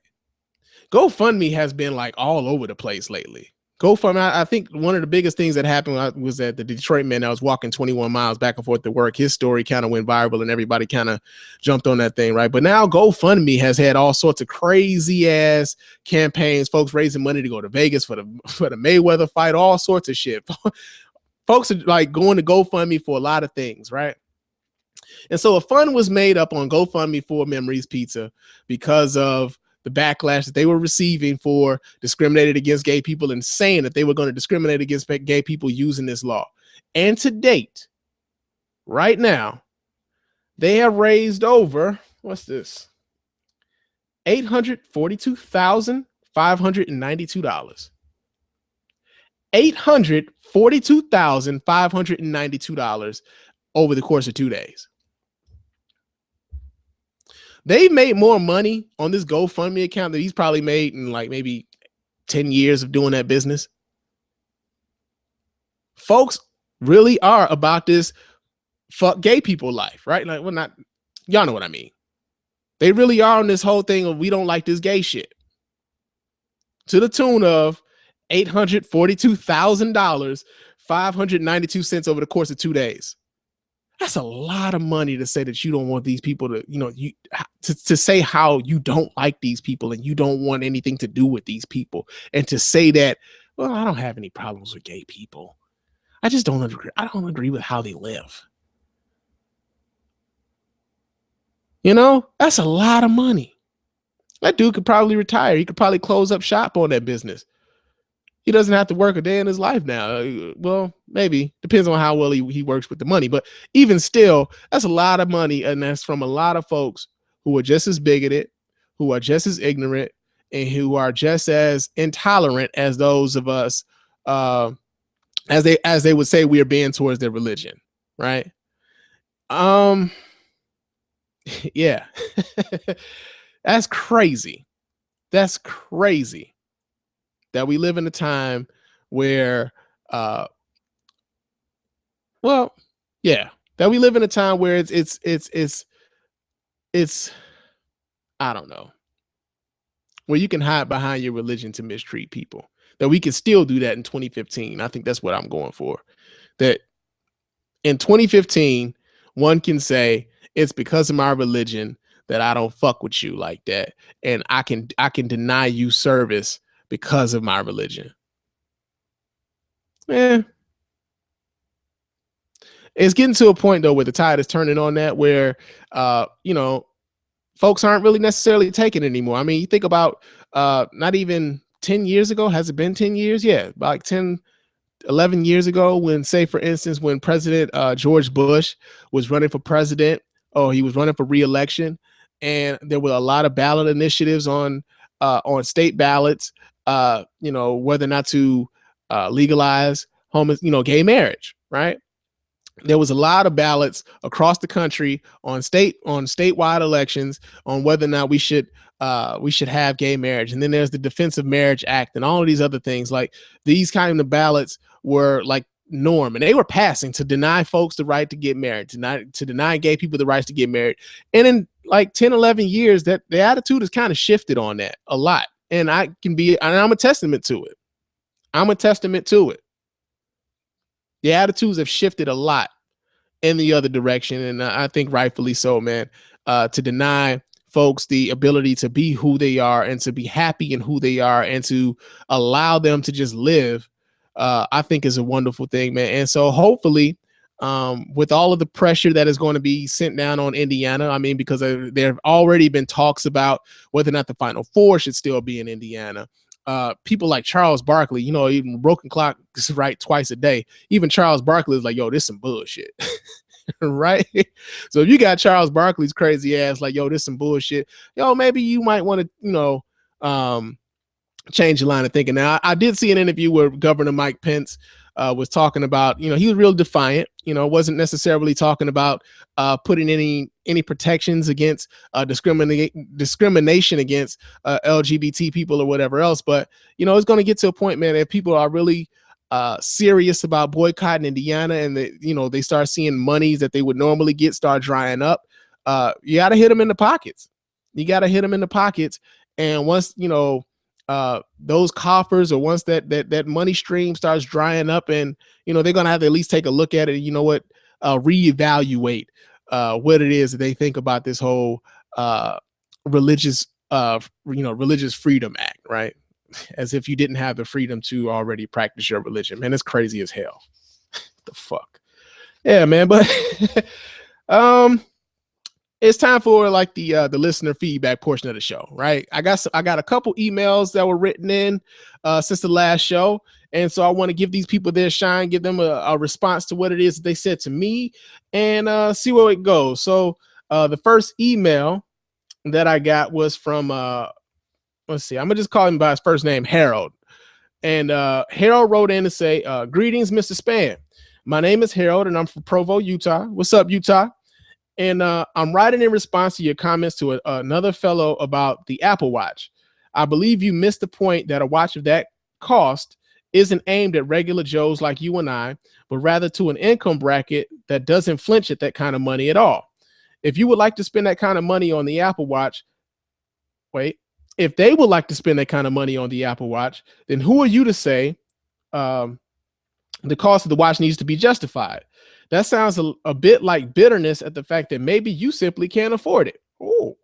GoFundMe has been like all over the place lately. GoFundMe, I think one of the biggest things that happened was that the Detroit man that was walking 21 miles back and forth to work, his story kind of went viral and everybody kind of jumped on that thing, right? But now GoFundMe has had all sorts of crazy ass campaigns, folks raising money to go to Vegas for the Mayweather fight, all sorts of shit. Folks are like going to GoFundMe for a lot of things, right? And so a fund was made up on GoFundMe for Memories Pizza because of the backlash that they were receiving for discriminating against gay people and saying that they were going to discriminate against gay people using this law. And to date, right now, they have raised over, what's this? $842,592. $842,592 over the course of 2 days. They made more money on this GoFundMe account that he's probably made in like maybe 10 years of doing that business. Folks really are about this fuck gay people life, right? Like, well, not, y'all know what I mean. They really are on this whole thing of we don't like this gay shit. To the tune of $842,000, 592 cents over the course of 2 days. That's a lot of money to say that you don't want these people to, to say how you don't like these people and you don't want anything to do with these people. And to say that, well, I don't have any problems with gay people. I just don't agree. I don't agree with how they live. That's a lot of money. That dude could probably retire. He could probably close up shop on that business. He doesn't have to work a day in his life now. Well, maybe. Depends on how well he works with the money. But even still, that's a lot of money. And that's from a lot of folks who are just as bigoted, who are just as ignorant, and who are just as intolerant as those of us, as they would say we are being towards their religion. Right? Yeah. That's crazy. That's crazy. That we live in a time where, that we live in a time where it's, I don't know, where you can hide behind your religion to mistreat people. That we can still do that in 2015. I think that's what I'm going for. That in 2015, one can say it's because of my religion that I don't fuck with you like that, and I can deny you service because of my religion. It's getting to a point though where the tide is turning on that, where folks aren't really necessarily taking it anymore. I mean, you think about not even 10 years ago. Has it been 10 years? Yeah, like 10, 11 years ago when, say, for instance, when President George Bush was running for president, or he was running for re-election, and there were a lot of ballot initiatives on state ballots, whether or not to legalize gay marriage, right? There was a lot of ballots across the country on statewide elections on whether or not we should have gay marriage. And then there's the Defense of Marriage Act and all of these other things. Like, these kind of ballots were like norm, and they were passing to deny folks the right to get married, to deny gay people the rights to get married. And in like 10, 11 years, that the attitude has kind of shifted on that a lot. And I'm a testament to it. The attitudes have shifted a lot in the other direction. And I think rightfully so, man. To deny folks the ability to be who they are and to be happy in who they are and to allow them to just live, I think is a wonderful thing, man. And so hopefully, with all of the pressure that is going to be sent down on Indiana, I mean, because there have already been talks about whether or not the Final Four should still be in Indiana. People like Charles Barkley, even Broken Clock is right twice a day. Even Charles Barkley is like, yo, this some bullshit. Right? So if you got Charles Barkley's crazy ass like, yo, this some bullshit, maybe you might want to, change your line of thinking. Now, I did see an interview where Governor Mike Pence was talking about, he was real defiant, wasn't necessarily talking about putting any protections against discrimination against LGBT people or whatever else. But, it's going to get to a point, man, that people are really serious about boycotting Indiana, and they start seeing monies that they would normally get start drying up. You got to hit them in the pockets. And once, those coffers, or once that money stream starts drying up, and they're gonna have to at least take a look at it, reevaluate what it is that they think about this whole religious freedom act, right? As if you didn't have the freedom to already practice your religion. Man, it's crazy as hell. The fuck. Yeah, man. But it's time for like the listener feedback portion of the show, right? I got a couple emails that were written in since the last show, and so I want to give these people their shine, give them a response to what it is that they said to me, and see where it goes. So the first email that I got was from let's see, I'm gonna just call him by his first name, Harold. And Harold wrote in to say, "Greetings, Mr. Spann. My name is Harold, and I'm from Provo, Utah. What's up, Utah? And I'm writing in response to your comments to another fellow about the Apple Watch. I believe you missed the point that a watch of that cost isn't aimed at regular Joes like you and I, but rather to an income bracket that doesn't flinch at that kind of money at all. If you would like to spend that kind of money on the Apple Watch, if they would like to spend that kind of money on the Apple Watch, then who are you to say the cost of the watch needs to be justified? That sounds a bit like bitterness at the fact that maybe you simply can't afford it." Oh.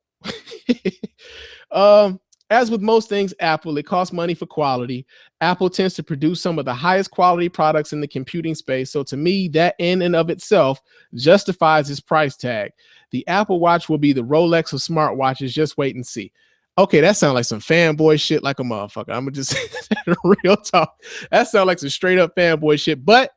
As with most things Apple, it costs money for quality. Apple tends to produce some of the highest quality products in the computing space. So to me, that in and of itself justifies its price tag. The Apple Watch will be the Rolex of smartwatches. Just wait and see. Okay, that sounds like some fanboy shit like a motherfucker. I'm gonna just real talk. That sounds like some straight up fanboy shit, but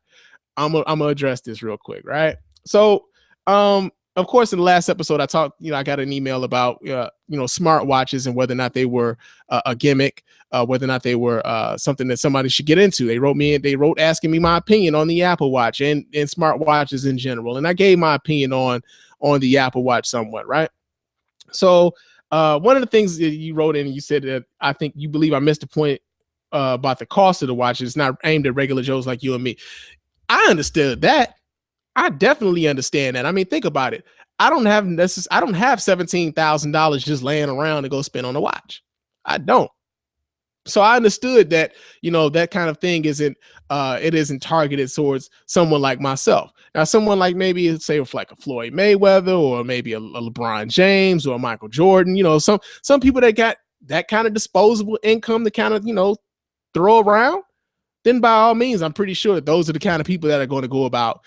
I'm gonna address this real quick, right? So, of course, in the last episode, I talked, I got an email about, smartwatches and whether or not they were a gimmick, whether or not they were something that somebody should get into. They wrote asking me my opinion on the Apple Watch and smartwatches in general. And I gave my opinion on the Apple Watch somewhat, right? So one of the things that you wrote in, you said that I think you believe I missed the point about the cost of the watch. It's not aimed at regular Joes like you and me. I understood that. I definitely understand that. I mean, think about it. I don't have $17,000 just laying around to go spend on a watch. I don't. So I understood that, that kind of thing isn't targeted towards someone like myself. Now, someone like maybe say like a Floyd Mayweather or maybe a LeBron James or a Michael Jordan, some people that got that kind of disposable income to kind of, throw around, then by all means, I'm pretty sure that those are the kind of people that are going to go about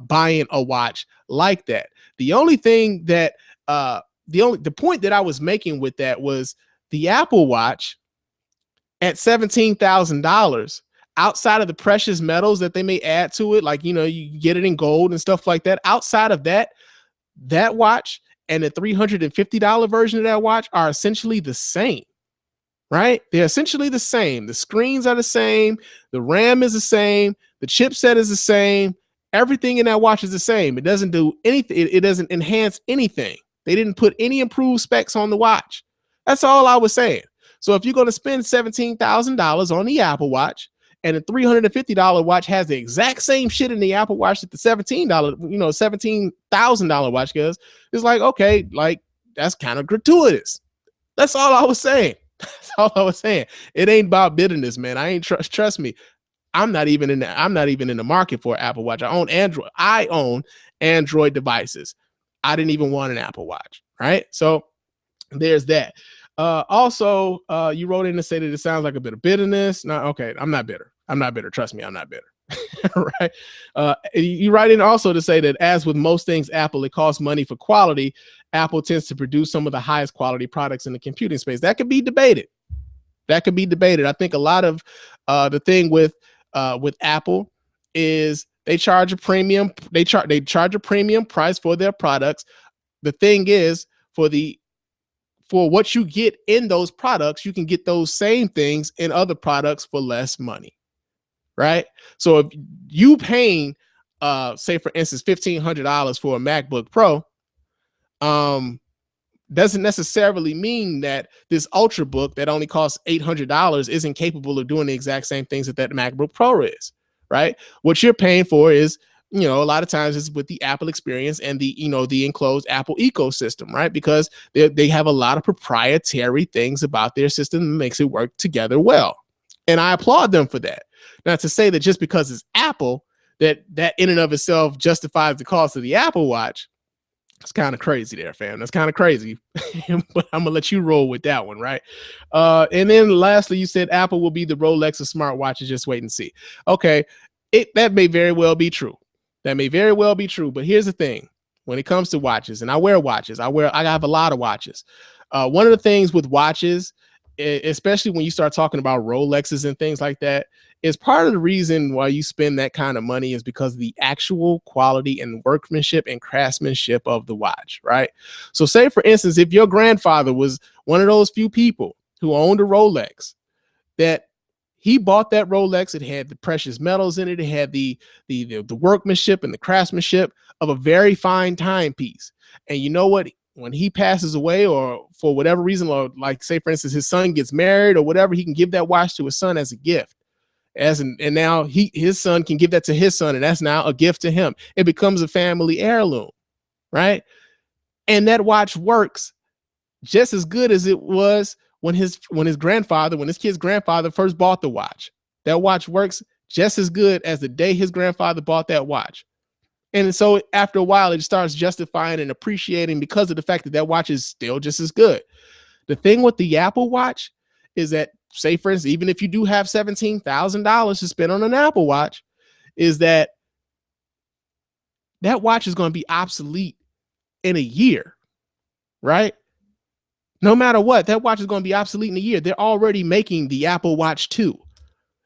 buying a watch like that. The only thing that the point that I was making with that was the Apple Watch at $17,000, outside of the precious metals that they may add to it, like, you get it in gold and stuff like that. Outside of that, that watch and the $350 version of that watch are essentially the same, right? They're essentially the same. The screens are the same. The RAM is the same. The chipset is the same. Everything in that watch is the same. It doesn't do anything. It doesn't enhance anything. They didn't put any improved specs on the watch. That's all I was saying. So if you're going to spend $17,000 on the Apple Watch, and the $350 watch has the exact same shit in the Apple Watch that the $17,000 watch does, it's like, okay, like, that's kind of gratuitous. That's all I was saying. That's all I was saying. It ain't about bitterness, man. I ain't trust me. I'm not even in the market for an Apple Watch. I own Android devices. I didn't even want an Apple Watch, right? So there's that. Also, you wrote in to say that it sounds like a bit of bitterness. No, okay, I'm not bitter. I'm not bitter. Trust me, I'm not bitter. Right? You write in also to say that, as with most things Apple, it costs money for quality. Apple tends to produce some of the highest quality products in the computing space. That could be debated. I think a lot of the thing with Apple is they charge a premium. They charge a premium price for their products. The thing is, for what you get in those products, you can get those same things in other products for less money, right? So if you paying, say for instance, $1,500 for a MacBook Pro, doesn't necessarily mean that this Ultrabook that only costs $800 isn't capable of doing the exact same things that MacBook Pro is, right? What you're paying for is, a lot of times it's with the Apple experience and the enclosed Apple ecosystem, right? Because they have a lot of proprietary things about their system that makes it work together well. And I applaud them for that. Now, to say that just because it's Apple, that in and of itself justifies the cost of the Apple Watch, it's kind of crazy there, fam. That's kind of crazy. But I'm going to let you roll with that one, right? And then lastly, you said Apple will be the Rolex of smartwatches. Just wait and see. Okay, that may very well be true. But here's the thing. When it comes to watches, and I wear watches, I have a lot of watches. One of the things with watches, especially when you start talking about Rolexes and things like that, is part of the reason why you spend that kind of money is because of the actual quality and workmanship and craftsmanship of the watch, right? So say, for instance, if your grandfather was one of those few people who owned a Rolex, that he bought that Rolex, it had the precious metals in it, it had the workmanship and the craftsmanship of a very fine timepiece. And you know what? When he passes away, or for whatever reason, or like say, for instance, his son gets married or whatever, he can give that watch to his son as a gift. And now his son can give that to his son, and that's now a gift to him. It becomes a family heirloom, right? And that watch works just as good as it was when his kid's grandfather first bought the watch. That watch works just as good as the day his grandfather bought that watch. And so after a while, it starts justifying and appreciating because of the fact that watch is still just as good. The thing with the Apple Watch is that, say, for instance, even if you do have $17,000 to spend on an Apple Watch, is that watch is going to be obsolete in a year, right? No matter what, that watch is going to be obsolete in a year. They're already making the Apple Watch 2.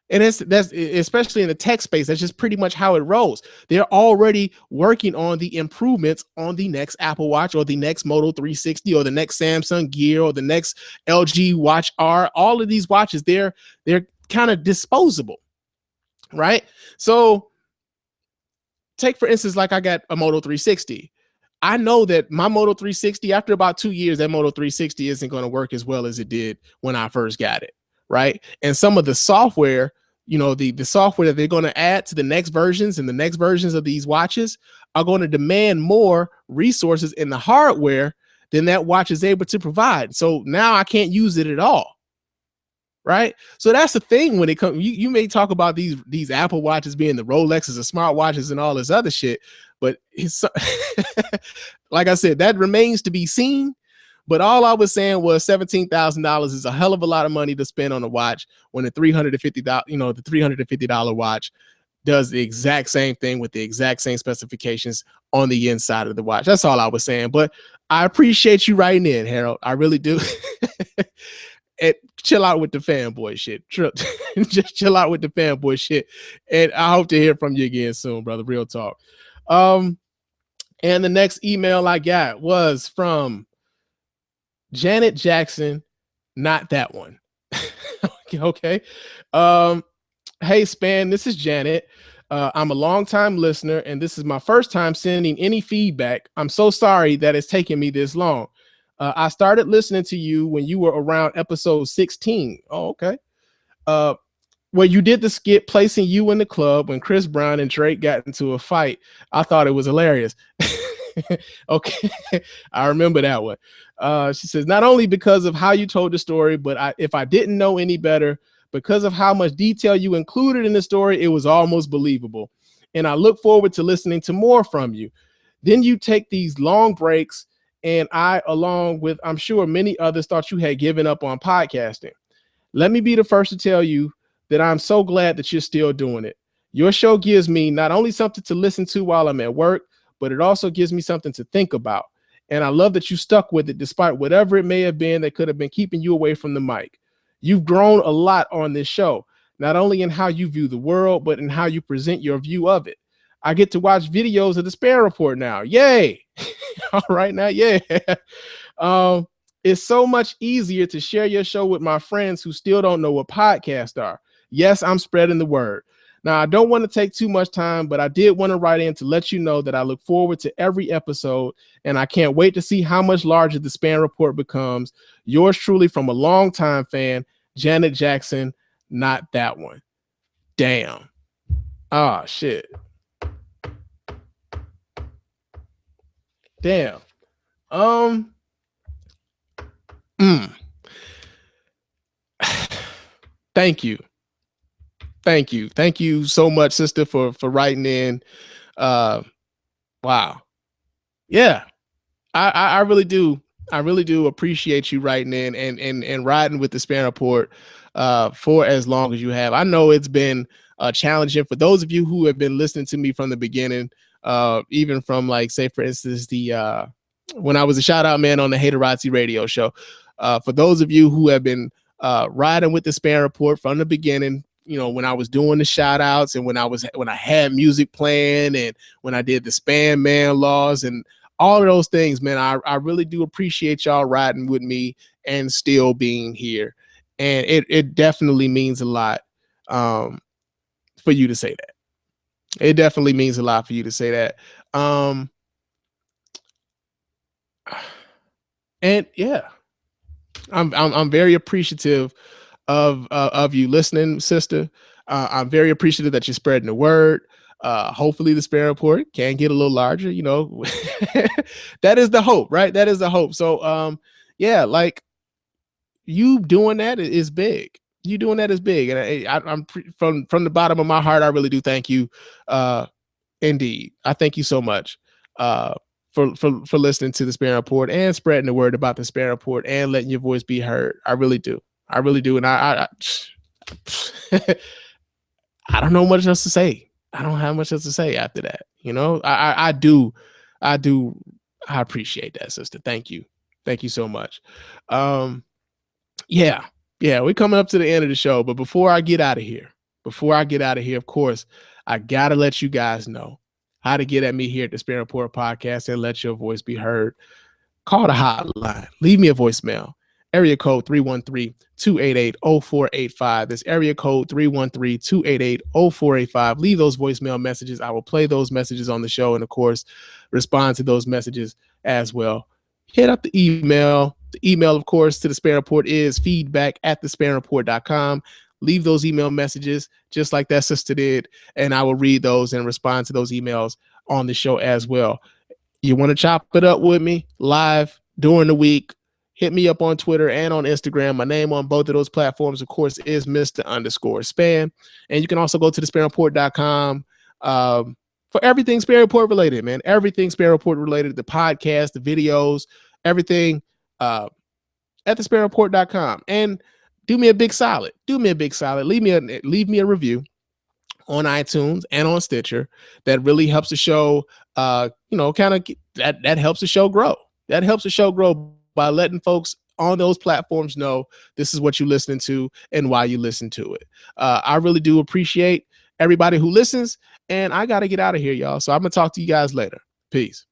And that's especially in the tech space, that's just pretty much how it rolls. They're already working on the improvements on the next Apple Watch, or the next Moto 360, or the next Samsung Gear, or the next LG Watch R. All of these watches, they're kind of disposable, right? So take, for instance, like I got a Moto 360. I know that my Moto 360, after about 2 years, that Moto 360 isn't going to work as well as it did when I first got it, right? And some of the software, the software that they're going to add to the next versions and the next versions of these watches are going to demand more resources in the hardware than that watch is able to provide. So now I can't use it at all, right? So that's the thing when it comes. You may talk about these Apple Watches being the Rolexes of smartwatches and all this other shit, but it's like I said, that remains to be seen. But all I was saying was $17,000 is a hell of a lot of money to spend on a watch when the $350 watch does the exact same thing with the exact same specifications on the inside of the watch. That's all I was saying. But I appreciate you writing in, Harold. I really do. And chill out with the fanboy shit. Just chill out with the fanboy shit. And I hope to hear from you again soon, brother. Real talk. And the next email I got was from Janet Jackson. Not that one. Okay. Hey, Spann, this is Janet. I'm a longtime listener, and this is my first time sending any feedback. I'm so sorry that it's taken me this long. I started listening to you when you were around episode 16. Oh, okay. Where you did the skit placing you in the club when Chris Brown and Drake got into a fight. I thought it was hilarious. Okay. I remember that one. She says, not only because of how you told the story, but if I didn't know any better, because of how much detail you included in the story, it was almost believable. And I look forward to listening to more from you. Then you take these long breaks, and I, along with, I'm sure, many others, thought you had given up on podcasting. Let me be the first to tell you that I'm so glad that you're still doing it. Your show gives me not only something to listen to while I'm at work, but it also gives me something to think about. And I love that you stuck with it despite whatever it may have been that could have been keeping you away from the mic. You've grown a lot on this show, not only in how you view the world, but in how you present your view of it. I get to watch videos of the Spann Report now. Yay. All right now. Yeah. It's so much easier to share your show with my friends who still don't know what podcasts are. Yes, I'm spreading the word. Now, I don't want to take too much time, but I did want to write in to let you know that I look forward to every episode, and I can't wait to see how much larger the Spann Report becomes. Yours truly, from a longtime fan, Janet Jackson. Not that one. Damn. Ah, shit. Damn. Thank you. Thank you so much, sister, for writing in. Wow. Yeah. I really do. I really do appreciate you writing in and riding with the Spann Report for as long as you have. I know it's been challenging for those of you who have been listening to me from the beginning, even from, like, say, for instance, the when I was a shout out man on the Haterazzi radio show. For those of you who have been riding with the Spann Report from the beginning, you know, when I was doing the shout outs and when I had music playing and when I did the Spann Man laws and all of those things, man, I really do appreciate y'all riding with me and still being here. And it definitely means a lot for you to say that. It definitely means a lot for you to say that. And yeah, I'm very appreciative of you listening, sister. I'm very appreciative that you're spreading the word. Hopefully the Spann Report can get a little larger, you know. That is the hope, right? That is the hope. So yeah, like, you doing that is big. You doing that is big. And I'm from the bottom of my heart, I really do thank you. Indeed. I thank you so much for listening to the Spann Report and spreading the word about the Spann Report and letting your voice be heard. I really do. I really do. And I I don't know much else to say. I don't have much else to say after that. You know, I appreciate that, sister. Thank you. Thank you so much. Yeah, we're coming up to the end of the show. But before I get out of here, of course, I got to let you guys know how to get at me here at the Spann Report podcast and let your voice be heard. Call the hotline. Leave me a voicemail. Area code 313-288-0485. That's area code 313-288-0485. Leave those voicemail messages. I will play those messages on the show and, of course, respond to those messages as well. Hit up the email. The email, of course, to the Spann Report is feedback@thespannreport.com. Leave those email messages just like that sister did, and I will read those and respond to those emails on the show as well. You want to chop it up with me live during the week, hit me up on Twitter and on Instagram. My name on both of those platforms, of course, is Mr._Spann. And you can also go to thespannreport.com for everything Spann Report related, man. Everything Spann Report related, the podcast, the videos, everything at thespannreport.com. And do me a big solid. Leave me a review on iTunes and on Stitcher. That really helps the show, kind of that helps the show grow. That helps the show grow by letting folks on those platforms know this is what you're listening to and why you listen to it. I really do appreciate everybody who listens, and I got to get out of here, y'all. So I'm going to talk to you guys later. Peace.